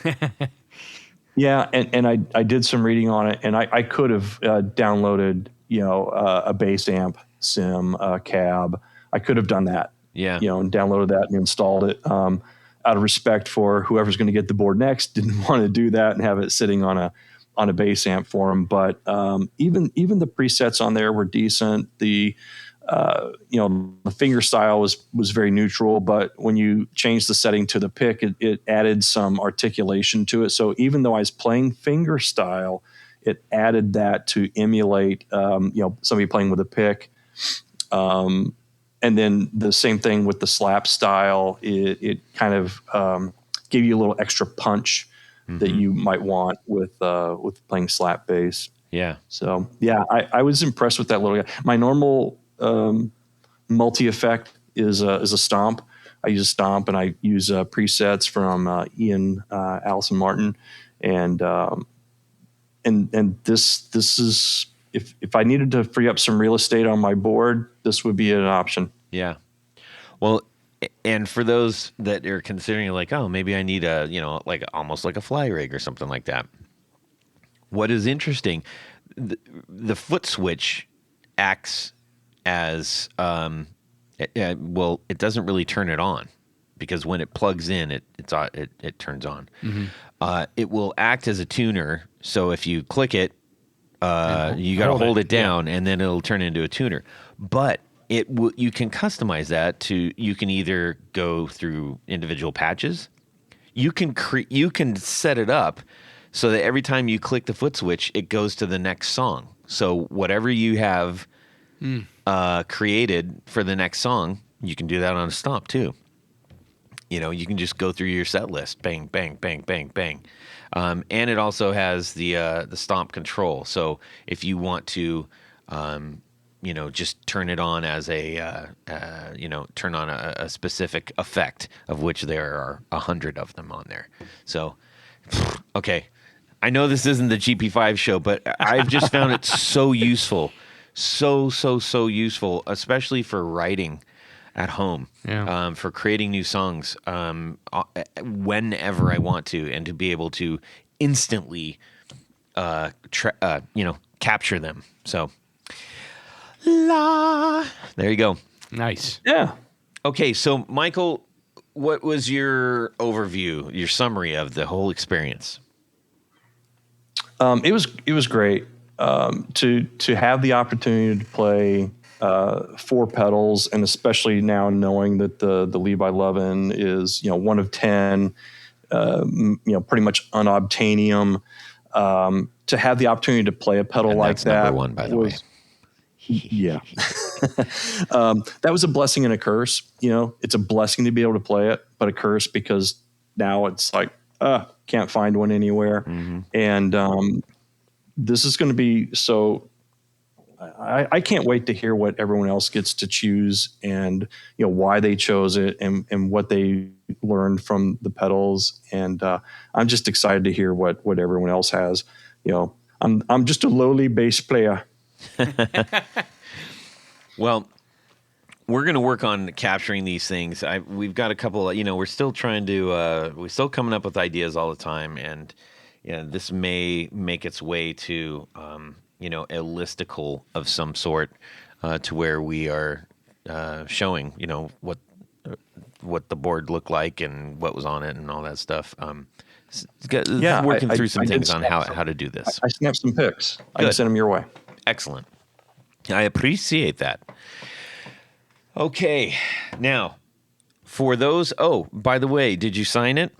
Yeah, and I did some reading on it, and I could have downloaded a bass amp sim cab. I could have done that. Yeah. And downloaded that and installed it. Out of respect for whoever's going to get the board next, didn't want to do that and have it sitting on a bass amp for them. But even the presets on there were decent. The the finger style was very neutral, but when you change the setting to the pick, it added some articulation to it. So even though I was playing finger style, it added that to emulate somebody playing with a pick. And then the same thing with the slap style. It kind of gave you a little extra punch that you might want with playing slap bass. Yeah. So yeah, I was impressed with that little guy. My normal multi effect is a stomp. I use a stomp, and I use presets from Ian Allison Martin, and this is. If I needed to free up some real estate on my board, this would be an option. Yeah. Well, and for those that are considering like, oh, maybe I need like almost like a fly rig or something like that. What is interesting, the foot switch acts as, it doesn't really turn it on, because when it plugs in, it turns on. It will act as a tuner. So if you click it, you got to hold it down, and then it'll turn into a tuner. But you can customize that to. You can either go through individual patches. You can set it up so that every time you click the foot switch, it goes to the next song. So whatever you have created for the next song, you can do that on a stomp too. You can just go through your set list, bang, bang, bang, bang, bang. And it also has the stomp control. So if you want to, just turn it on as turn on a specific effect, of which there are 100 of them on there. So, okay. I know this isn't the GP5 show, but I've just found it so useful. So useful, especially for writing at home, for creating new songs whenever I want to, and to be able to instantly, capture them. So, there you go. Nice. Yeah. Okay, so Michael, what was your overview, your summary of the whole experience? It was great to have the opportunity to play 4 pedals, and especially now knowing that the Levi Lovin is one of 10, pretty much unobtainium. To have the opportunity to play a pedal And like that's that number 1, by the way. Yeah. That was a blessing and a curse. It's a blessing to be able to play it, but a curse because now it's like, can't find one anywhere. And this is going to be so. I can't wait to hear what everyone else gets to choose, and why they chose it, and what they learned from the pedals. And I'm just excited to hear what everyone else has. I'm just a lowly bass player. Well, we're going to work on capturing these things. We've got a couple. We're still trying to. We're still coming up with ideas all the time, and this may make its way to a listicle of some sort, to where we are showing what the board looked like and what was on it and all that stuff. Working through some things on how to do this. I snapped some pics. I can send them your way. Excellent. I appreciate that. Okay, now for those. Oh, by the way, did you sign it?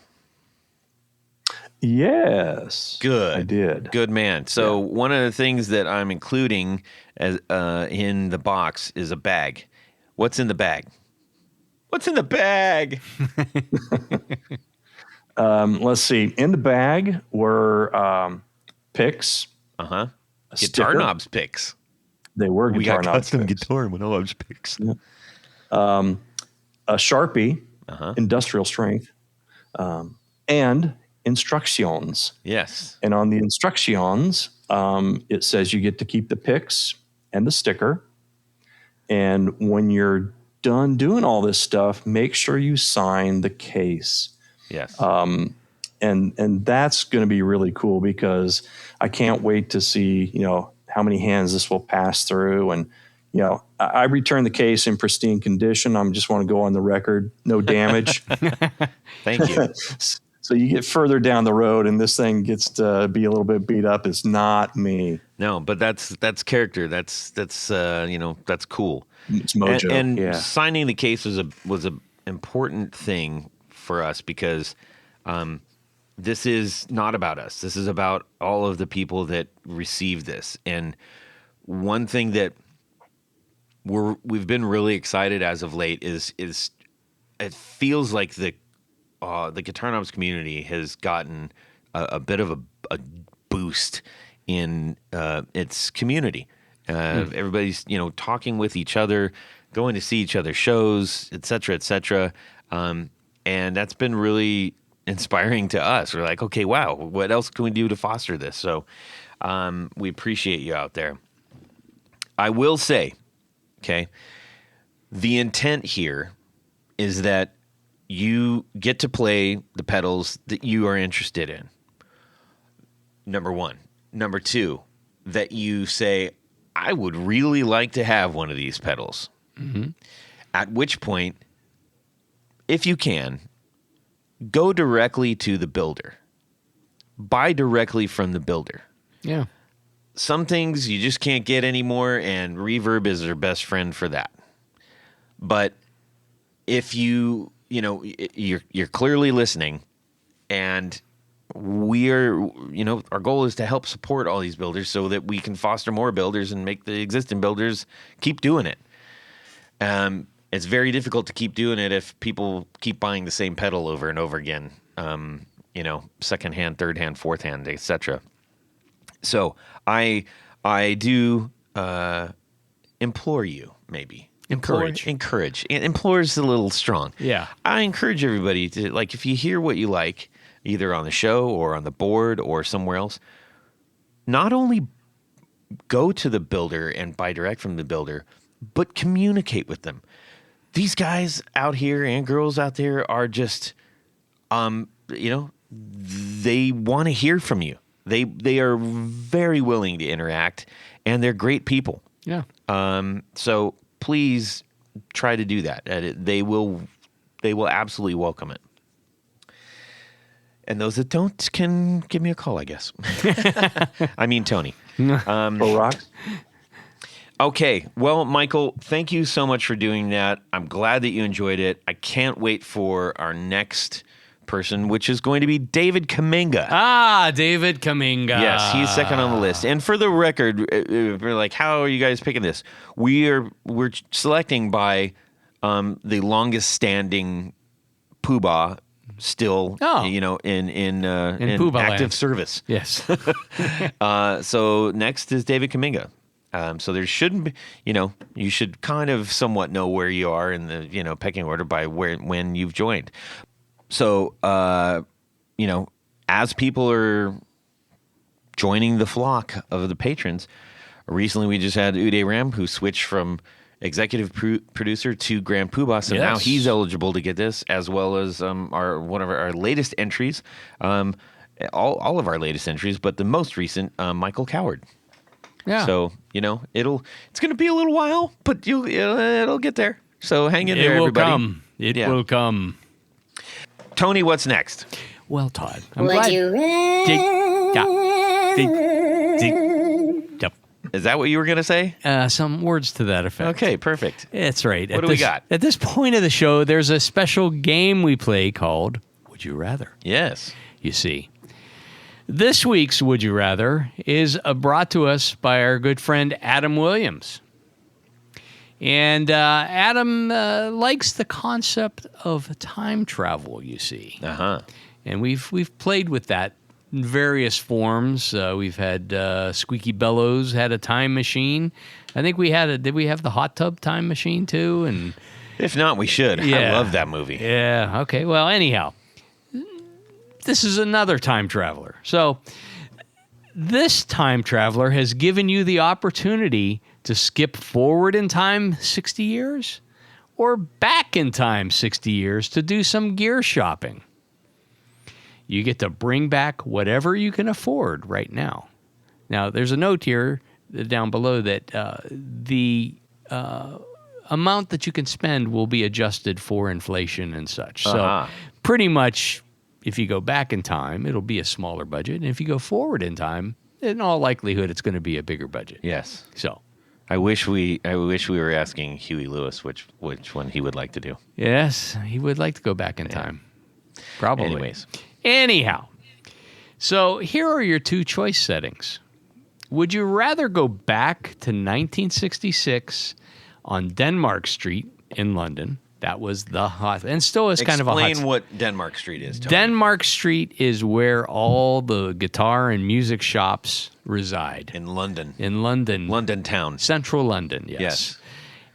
Yes. Good. I did. Good man. So one of the things that I'm including as in the box is a bag. What's in the bag? What's in the bag? Let's see. In the bag were picks. Guitar sticker. knobs picks. They were guitar knobs. Custom guitar knobs picks. Yeah. A Sharpie, industrial strength, and instructions. Yes. And on the instructions, it says you get to keep the picks and the sticker. And when you're done doing all this stuff, make sure you sign the case. Yes. And that's going to be really cool, because I can't wait to see, how many hands this will pass through. And, I returned the case in pristine condition. I just want to go on the record, no damage. Thank you. So you get further down the road and this thing gets to be a little bit beat up. It's not me. No, but that's character. That's cool. It's mojo. And signing the case was a important thing for us, because this is not about us. This is about all of the people that receive this. And one thing that we've been really excited as of late is it feels like the Guitar Knobs community has gotten a bit of a boost in its community. Everybody's talking with each other, going to see each other's shows, et cetera, et cetera. And that's been really inspiring to us. We're like, okay, wow, what else can we do to foster this? So we appreciate you out there. I will say, okay, the intent here is that you get to play the pedals that you are interested in. Number one. Number two, that you say, I would really like to have one of these pedals. Mm-hmm. At which point, if you can, go directly to the builder. Buy directly from the builder. Yeah. Some things you just can't get anymore, and Reverb is their best friend for that. But if you're clearly listening, and our goal is to help support all these builders so that we can foster more builders and make the existing builders keep doing it. It's very difficult to keep doing it if people keep buying the same pedal over and over again. Second hand, third hand, fourth hand, etc. So I do implore you, maybe. Encourage. Implore is a little strong. Yeah. I encourage everybody to, if you hear what you like, either on the show or on the board or somewhere else, not only go to the builder and buy direct from the builder, but communicate with them. These guys out here and girls out there are just, they want to hear from you. They are very willing to interact, and they're great people. Yeah. So please try to do that. They will absolutely welcome it. And those that don't can give me a call, I guess. I mean, Tony. Rocks. Okay. Well, Michael, thank you so much for doing that. I'm glad that you enjoyed it. I can't wait for our next person, which is going to be David Kaminga. David Kaminga. Yes, he's second on the list. And for the record, we're like, how are you guys picking this? We're selecting by the longest standing poobah still, Oh. in Poobah active land. service. Yes. So next is David Kaminga. So there shouldn't be, you should kind of somewhat know where you are in the, pecking order by when you've joined. So, as people are joining the flock of the patrons, recently we just had Uday Ram, who switched from executive producer to Grand Poobah, so now Yes. he's eligible to get this, as well as one of our latest entries, all of our latest entries, but the most recent, Michael Coward. Yeah. So it's going to be a little while, but it'll get there. So hang in it there, will everybody. come. It Yeah. will come. Tony, what's next? Well, Todd, I'm Would glad. you Yep. Is that what you were going to say? Some words to that effect. Okay, perfect. That's right. What do we got? At this point of the show, there's a special game we play called Would You Rather? Yes. You see. This week's Would You Rather is brought to us by our good friend Adam Williams. And Adam likes the concept of time travel, you see. Uh-huh. And we've played with that in various forms. We've had Squeaky Bellows had a time machine. I think did we have the hot tub time machine too? And If not, we should. I Yeah. love that movie. yeah, okay. Well, anyhow, this is another time traveler. So this time traveler has given you the opportunity to skip forward in time 60 years or back in time 60 years to do some gear shopping. You get to bring back whatever you can afford right now. Now, there's a note here down below that the amount that you can spend will be adjusted for inflation and such. Uh-huh. So pretty much, if you go back in time, it'll be a smaller budget. And if you go forward in time, in all likelihood, it's going to be a bigger budget. Yes. So, I wish we were asking Huey Lewis which one he would like to do. yes, he would like to go back in time. Probably. Anyways. Anyhow, so here are your two choice settings. Would you rather go back to 1966 on Denmark Street in London? That was the hot, and still is kind of a hot. Explain what Denmark Street is, Tony. Denmark Street is where all the guitar and music shops reside. In London. In London. London town. Central London, yes. Yes.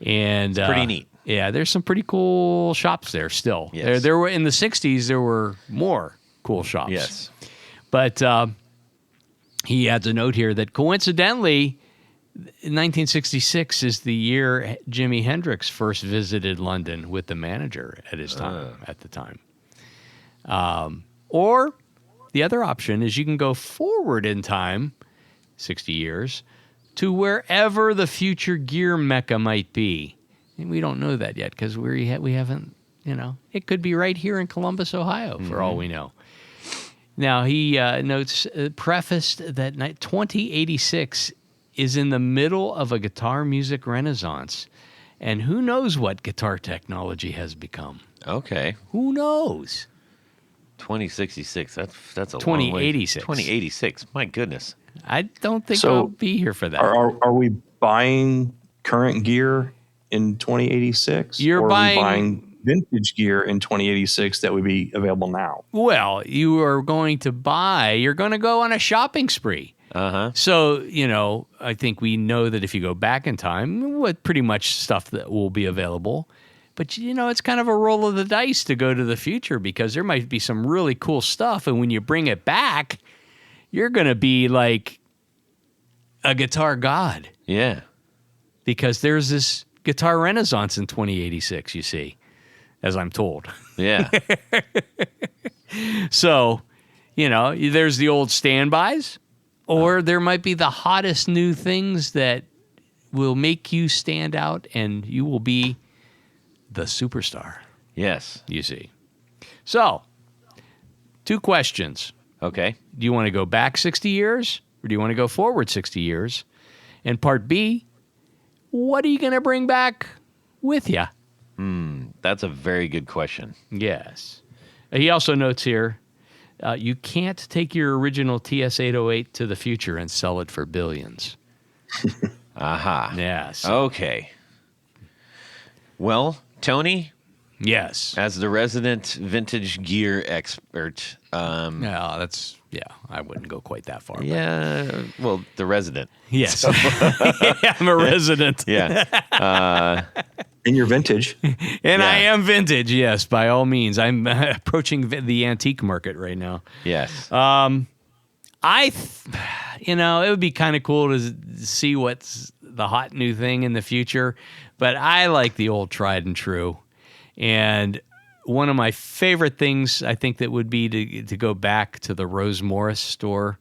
And pretty neat. Yeah, there's some pretty cool shops there still. Yes. There were in the 60s there were more cool shops. Yes. But he adds a note here that coincidentally 1966 is the year Jimi Hendrix first visited London with the manager at his time at the time. Or the other option is you can go forward in time 60 years to wherever the future gear mecca might be. And we don't know that yet because we haven't, it could be right here in Columbus, Ohio, for all we know. Now, he notes, prefaced that 2086 is in the middle of a guitar music renaissance. And who knows what guitar technology has become? Okay. Who knows? 2066. That's a 2086. 2086. My goodness. I don't think So, I'll be here for that. Are we buying current gear in 2086? You're or buying- are we buying vintage gear in 2086 that would be available now? Well, you're going to go on a shopping spree. Uh-huh. So, I think we know that if you go back in time, what pretty much stuff that will be available. But, it's kind of a roll of the dice to go to the future because there might be some really cool stuff. And when you bring it back, you're going to be like a guitar god Yeah. because there's this guitar renaissance in 2086, you see, as I'm told. Yeah. So, there's the old standbys, or there might be the hottest new things that will make you stand out and you will be the superstar, Yes. you see. So, two questions. Okay. Do you want to go back 60 years or do you want to go forward 60 years? And part B, what are you going to bring back with you? That's a very good question. Yes. He also notes here, you can't take your original TS-808 to the future and sell it for billions. Aha. Yes. Okay. Well, Tony, Yes. As the resident vintage gear expert, I wouldn't go quite that far. yeah, well, the resident. Yes. I'm a resident. Yeah. In your vintage. And I Yeah. am vintage, yes, by all means. I'm approaching the antique market right now. Yes. It would be kind of cool to see what's the hot new thing in the future, but I like the old tried and true. And one of my favorite things, I think, that would be to go back to the Rose Morris store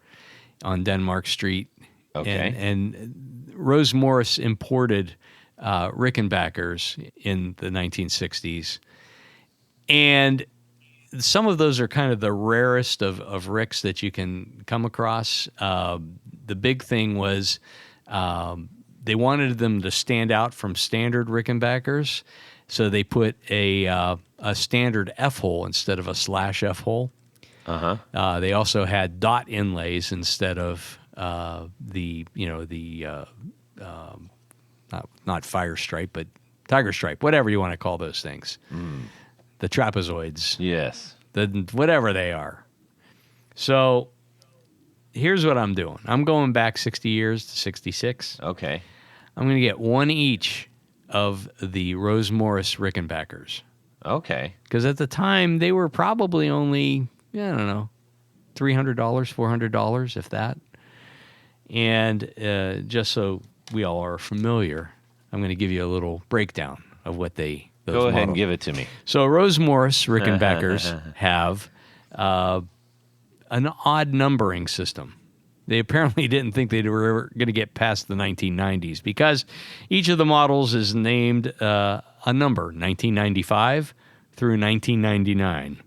on Denmark Street. Okay. And Rose Morris imported Rickenbackers in the 1960s. And some of those are kind of the rarest of Ricks that you can come across. The big thing was they wanted them to stand out from standard Rickenbackers, so they put a standard F-hole instead of a slash F-hole. Uh-huh. They also had dot inlays instead of not fire stripe, but tiger stripe, whatever you want to call those things. The trapezoids. Yes. Whatever they are. So here's what I'm doing. I'm going back 60 years to 66. Okay. I'm going to get one each of the Rose Morris Rickenbackers. Okay. Because at the time, they were probably only, I don't know, $300, $400, if that. And just so we all are familiar, I'm going to give you a little breakdown of what those Go ahead and models- give it to me. So Rose Morris Rickenbackers have an odd numbering system. They apparently didn't think they were ever going to get past the 1990s because each of the models is named a number, 1995 through 1999.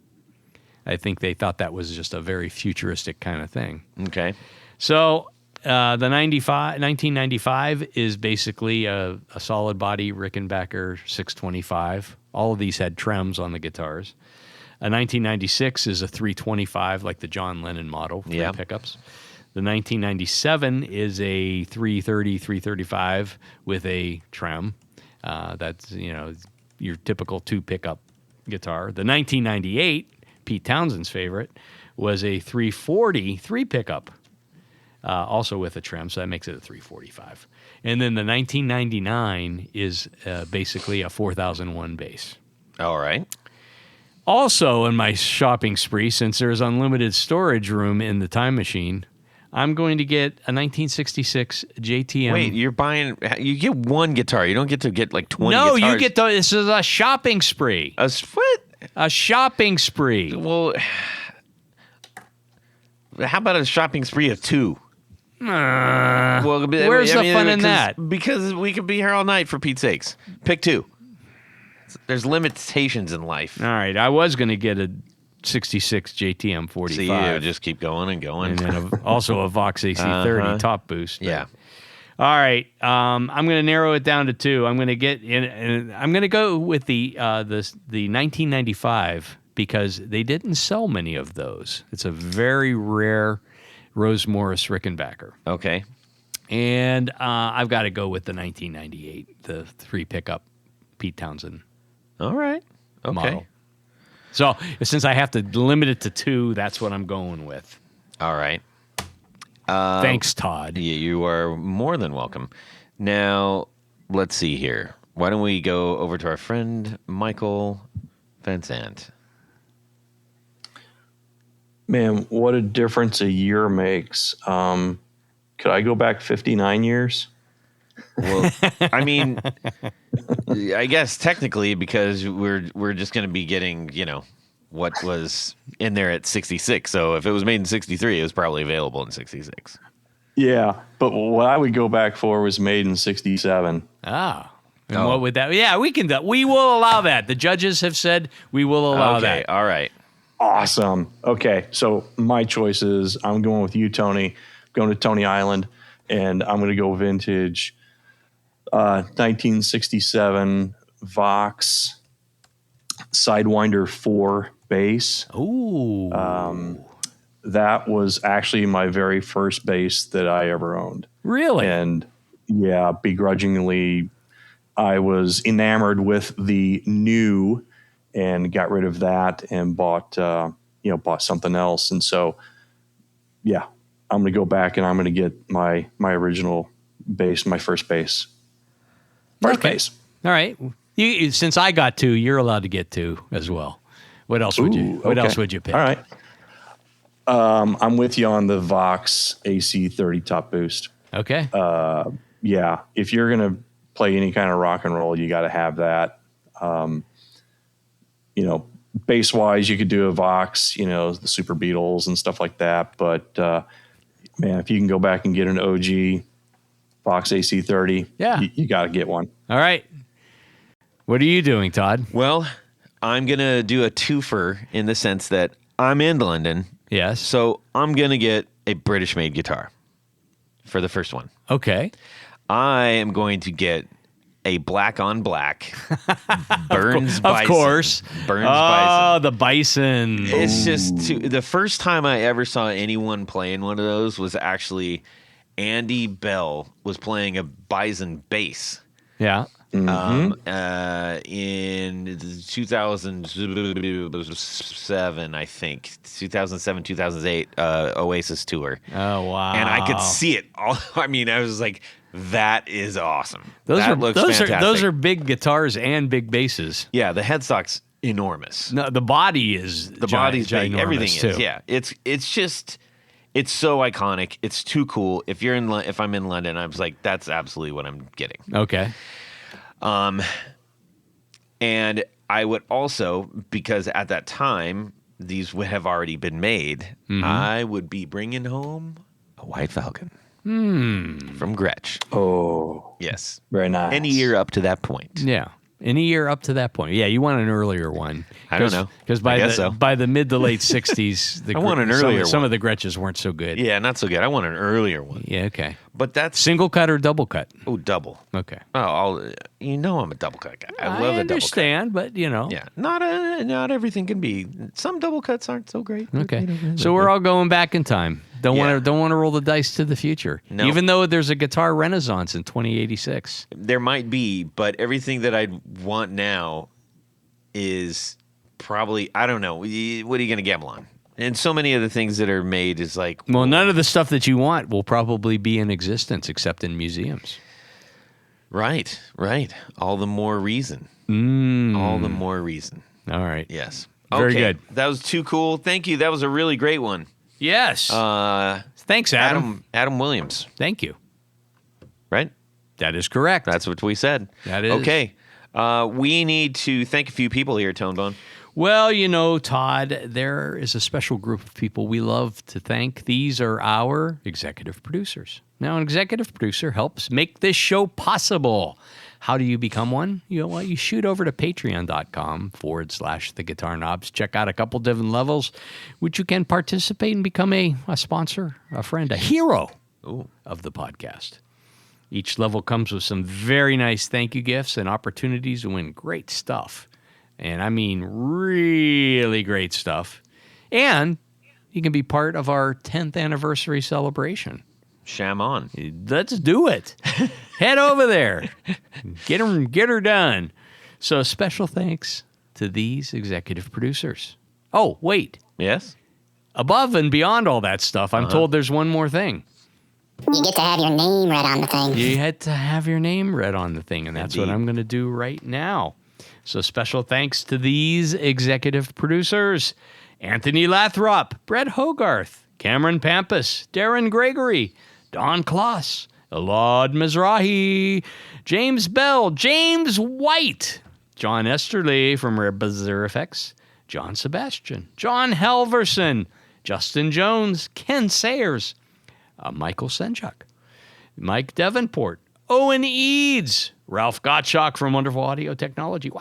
I think they thought that was just a very futuristic kind of thing. Okay. So the 1995 is basically a solid body Rickenbacker 625. All of these had trems on the guitars. A 1996 is a 325, like the John Lennon model, three Yeah. pickups. The 1997 is a 330, 335 with a trem. That's, your typical two pickup guitar. The 1998, Pete Townsend's favorite, was a 340 three pickup. Also with a trim, so that makes it a 345. And then the 1999 is basically a 4001 bass. All right. Also in my shopping spree, since there's unlimited storage room in the time machine, I'm going to get a 1966 JTM. Wait, you get one guitar. You don't get to get like 20 No, guitars. you get this is a shopping spree. What? A shopping spree. Well, how about a shopping spree of two? Well, where's the fun in that? Because we could be here all night, for Pete's sakes. Pick two. There's limitations in life. All right, I was going to get a 66 JTM 45. So you just keep going and going. and then also a Vox AC30 Uh-huh. top boost. Yeah. All right, I'm going to narrow it down to two. I'm going to get in, and I'm going to go with the 1995 because they didn't sell many of those. It's a very rare Rose Morris Rickenbacker, Okay. and I've got to go with the 1998, the three pickup Pete Townsend All right. Okay. model. So since I have to limit it to two, that's what I'm going with. All right. Thanks, Todd. You are more than welcome. Now, let's see here. Why don't we go over to our friend Michael Vincent? Man, what a difference a year makes. Could I go back 59 years? Well, I mean, I guess technically because we're just going to be getting, what was in there at 66. So if it was made in 63, it was probably available in 66. Yeah, but what I would go back for was made in 67. Ah. And Oh. what would that? Yeah, we can. We will allow that. The judges have said we will allow Okay. that. All right. Awesome. Okay, so my choice is I'm going with you, Tony. Going to Tony Island, and I'm going to go vintage 1967 Vox Sidewinder 4 bass. Ooh. That was actually my very first bass that I ever owned. Really? And yeah, begrudgingly, I was enamored with the new and got rid of that and bought something else. And so, yeah, I'm going to go back and I'm going to get my original bass, my first bass. First bass. All right. Since I got 2, you're allowed to get 2 as well. What else would you? What else would you pick? All right. I'm with you on the Vox AC30 top boost. Okay. Yeah, if you're going to play any kind of rock and roll, you got to have that. Bass wise, you could do a Vox, the Super Beatles and stuff like that. But man, if you can go back and get an OG Vox AC30, you got to get one. All right. What are you doing, Todd? Well, I'm going to do a twofer in the sense that I'm in London. Yes. So I'm going to get a British-made guitar for the first one. Okay. I am going to get a black-on-black Burns Bison. Of course. Burns Bison. Oh, the Bison. It's just the first time I ever saw anyone playing one of those was actually Andy Bell was playing a Bison bass. Yeah. In 2007, I think 2007, 2008 Oasis tour. Oh wow! And I could see it all. I mean, I was like, "That is awesome." Those looks fantastic. those are big guitars and big basses. Yeah, the headstock's enormous. No, the body is body's big. ginormous, Everything too. is. Yeah, it's just. It's so iconic. It's too cool. If I'm in London, I was like, that's absolutely what I'm getting. Okay. And I would also, because at that time, these would have already been made, I would be bringing home a White Falcon from Gretsch. Oh. Yes. Very nice. Any year up to that point. Yeah. Any year up to that point. Yeah, you want an earlier one. I don't know. Because I guess so. by the mid to late 60s, I want an earlier some one. of the Gretches weren't so good. Yeah, not so good. I want an earlier one. Yeah, okay. But that's... Single cut or double cut? Oh, double. Okay. Oh, I'm a double cut guy. I love a double cut. I understand, but Yeah, not everything can be. Some double cuts aren't so great. Okay, so we're all going back in time. Don't want to roll the dice to the future. No. Even though there's a guitar renaissance in 2086. There might be, but everything that I want now is probably, I don't know. What are you going to gamble on? And so many of the things that are made is like... Well, none of the stuff that you want will probably be in existence except in museums. Right. All the more reason. All the more reason. All right. Yes. Very Okay. good. That was too cool. Thank you. That was a really great one. Yes. Thanks, Adam. Adam Williams, Thank you. right? That is correct. That's what we said. That is. Okay. We need to thank a few people here, Tonebone. Well, Todd, there is a special group of people we love to thank. These are our executive producers. Now, an executive producer helps make this show possible. How do you become one? You shoot over to patreon.com/the Guitar Knobs. Check out a couple different levels, which you can participate and become a sponsor, a friend, a hero of the podcast. Each level comes with some very nice thank you gifts and opportunities to win great stuff. And I mean really great stuff. And you can be part of our 10th anniversary celebration. Sham on. Let's do it. Head over there. Get her done. So special thanks to these executive producers. Oh, wait. Yes? Above and beyond all that stuff, I'm told there's one more thing. You get to have your name read on the thing. You had to have your name read on the thing, and that's what Indeed. I'm going to do right now. So special thanks to these executive producers: Anthony Lathrop, Brett Hogarth, Cameron Pampas, Darren Gregory, Don Kloss, Elad Mizrahi, James Bell, James White, John Esterly from Rare Bizarre Effects, John Sebastian, John Halverson, Justin Jones, Ken Sayers, Michael Senchuk, Mike Davenport, Owen Eads, Ralph Gottschalk from Wonderful Audio Technology,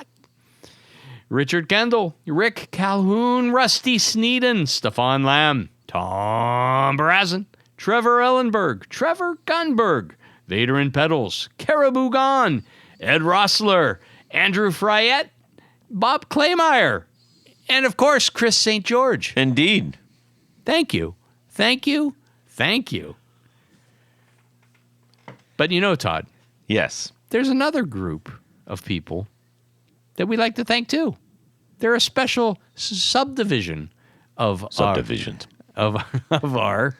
Richard Kendall, Rick Calhoun, Rusty Sneeden, Stefan Lamb, Tom Brazen, Trevor Ellenberg, Trevor Gunberg, Vader and Pedals, Caribou Gone, Ed Rossler, Andrew Fryette, Bob Claymeyer, and of course, Chris St. George. Indeed. Thank you. Thank you. Thank you. But Todd, Yes. there's another group of people that we like to thank too. They're a special subdivision of Subdivisions. of our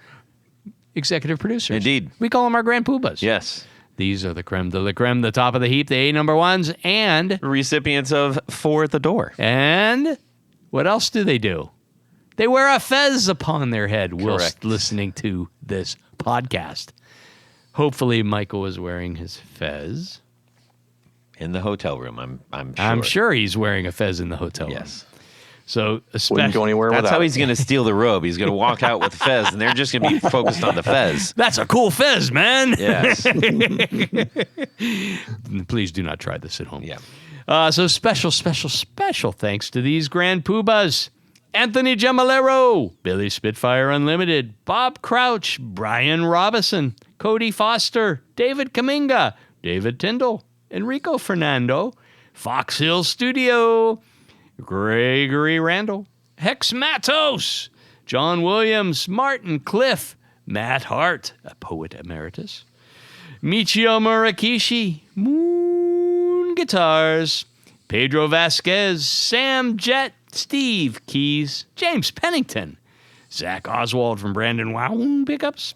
executive producers. Indeed. We call them our grand poobahs. Yes. These are the creme de la creme, the top of the heap, the A number ones, and Recipients of Four at the Door. what else do they do? They wear a fez upon their head whilst Correct. listening to this podcast. Hopefully, Michael is wearing his fez. In the hotel room, I'm sure. I'm sure he's wearing a fez in the hotel room. Yes. So, Wouldn't go anywhere That's without how it. he's going to steal the robe. He's going to walk out with the fez, and they're just going to be focused on the fez. that's a cool fez, man. Yes. Please do not try this at home. Yeah. So special thanks to these grand poobahs. Anthony Gemalero, Billy Spitfire Unlimited, Bob Crouch, Brian Robison, Cody Foster, David Kaminga, David Tyndall, Enrico Fernando, Fox Hill Studio, Gregory Randall, Hex Matos, John Williams, Martin Cliff, Matt Hart, a poet emeritus, Michio Murakishi, Moon Guitars, Pedro Vasquez, Sam Jett, Steve Keys, James Pennington, Zach Oswald from Brandon Wown Pickups,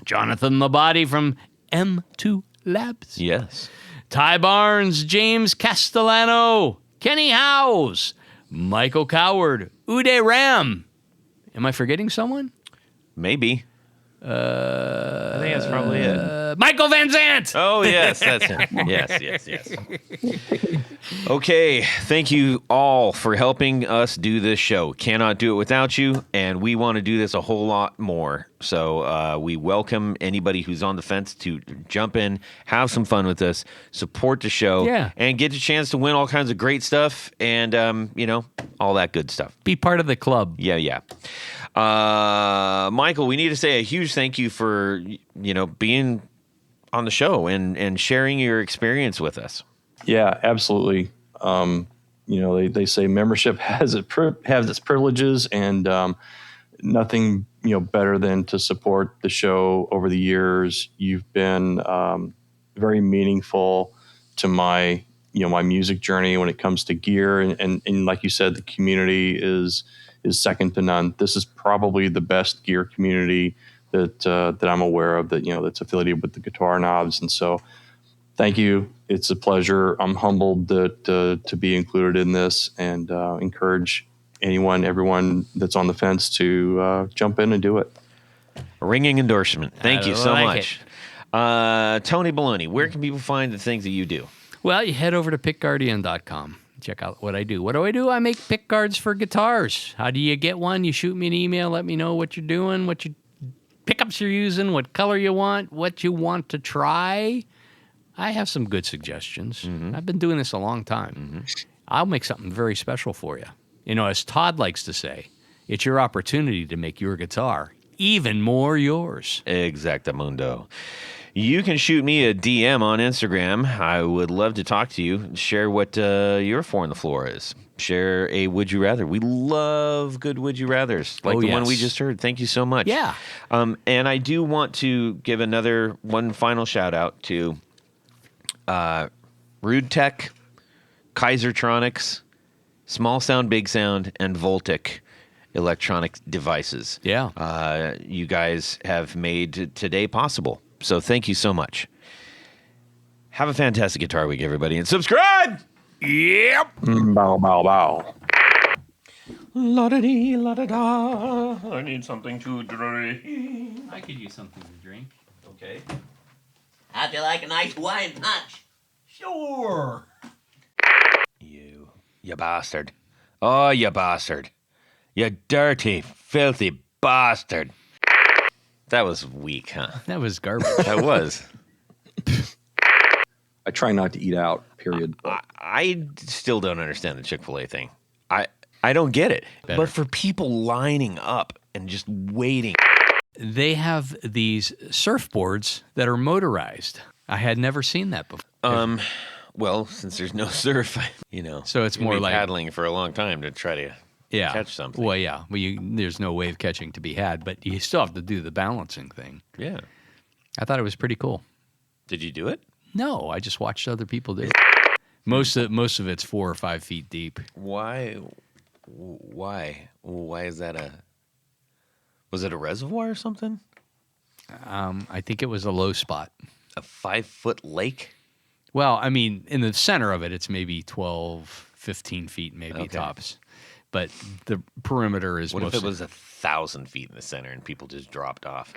Jonathan Labate from M2 Labs, Yes. Ty Barnes, James Castellano, Kenny Howes, Michael Coward, Uday Ram. Am I forgetting someone? Maybe. I think that's probably it. Michael Van Zant. Oh, yes, that's him. Yes. Okay, thank you all for helping us do this show. Cannot do it without you, and we want to do this a whole lot more. So we welcome anybody who's on the fence to jump in, have some fun with us, support the show, and get a chance to win all kinds of great stuff and, all that good stuff. Be part of the club. Yeah. Michael, we need to say a huge thank you for, being on the show and sharing your experience with us. Yeah, absolutely. They say membership has its privileges, and nothing better than to support the show over the years. You've been very meaningful to my my music journey when it comes to gear, and like you said, the community is second to none. This is probably the best gear community that I'm aware of that's affiliated with the Guitar Knobs, and so. Thank you. It's a pleasure. I'm humbled to be included in this, and encourage everyone that's on the fence to jump in and do it. A ringing endorsement. Thank you so like much. Tony Baloney, where can people find the things that you do? Well, you head over to pickguardian.com. Check out what I do. What do? I make pick guards for guitars. How do you get one? You shoot me an email. Let me know what you're doing, what pickups you're using, what color you want, what you want to try. I have some good suggestions. Mm-hmm. I've been doing this a long time. Mm-hmm. I'll make something very special for you. As Todd likes to say, it's your opportunity to make your guitar even more yours. Exactamundo. You can shoot me a DM on Instagram. I would love to talk to you. Share what your four on the floor is. Share a Would You Rather. We love good Would You Rathers, like the one we just heard. Thank you so much. Yeah. And I do want to give one final shout out to Rude Tech, Kaisertronics, Smallsound, Bigsound, and Voltic electronic devices. Yeah. You guys have made today possible. So thank you so much. Have a fantastic Guitar Week, everybody, and subscribe! Yep. Bow, bow, bow. La-da-dee, la-da-da. I need something to drink. I could use something to drink. Okay. How'd you like a nice wine punch? Sure. You bastard. Oh, you bastard. You dirty, filthy bastard. That was weak, huh? That was garbage. That was. I try not to eat out, period. I still don't understand the Chick-fil-A thing. I don't get it. Better. But for people lining up and just waiting. They have these surfboards that are motorized. I had never seen that before. Well, since there's no surf, So it's you're more gonna be like paddling for a long time to try to catch something. Well, yeah. Well, there's no wave catching to be had, but you still have to do the balancing thing. Yeah. I thought it was pretty cool. Did you do it? No, I just watched other people do it. Most of it's 4 or 5 feet deep. Why is that was it a reservoir or something? I think it was a low spot. A 5-foot lake? Well, I mean, in the center of it, it's maybe 12, 15 feet, maybe Okay. tops. But the perimeter is What if mostly... it was 1,000 feet in the center and people just dropped off?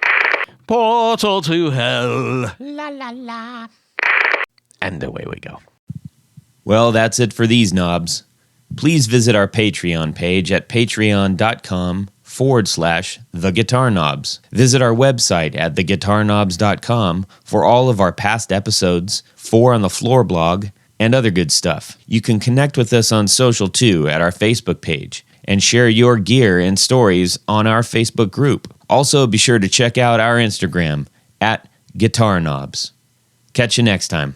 Portal to hell. And away we go. Well, that's it for these knobs. Please visit our Patreon page at patreon.com/theguitarknobs. Visit our website at theguitarknobs.com for all of our past episodes, 4 on the Floor blog, and other good stuff. You can connect with us on social too at our Facebook page and share your gear and stories on our Facebook group. Also, be sure to check out our Instagram at Guitar Knobs. Catch you next time.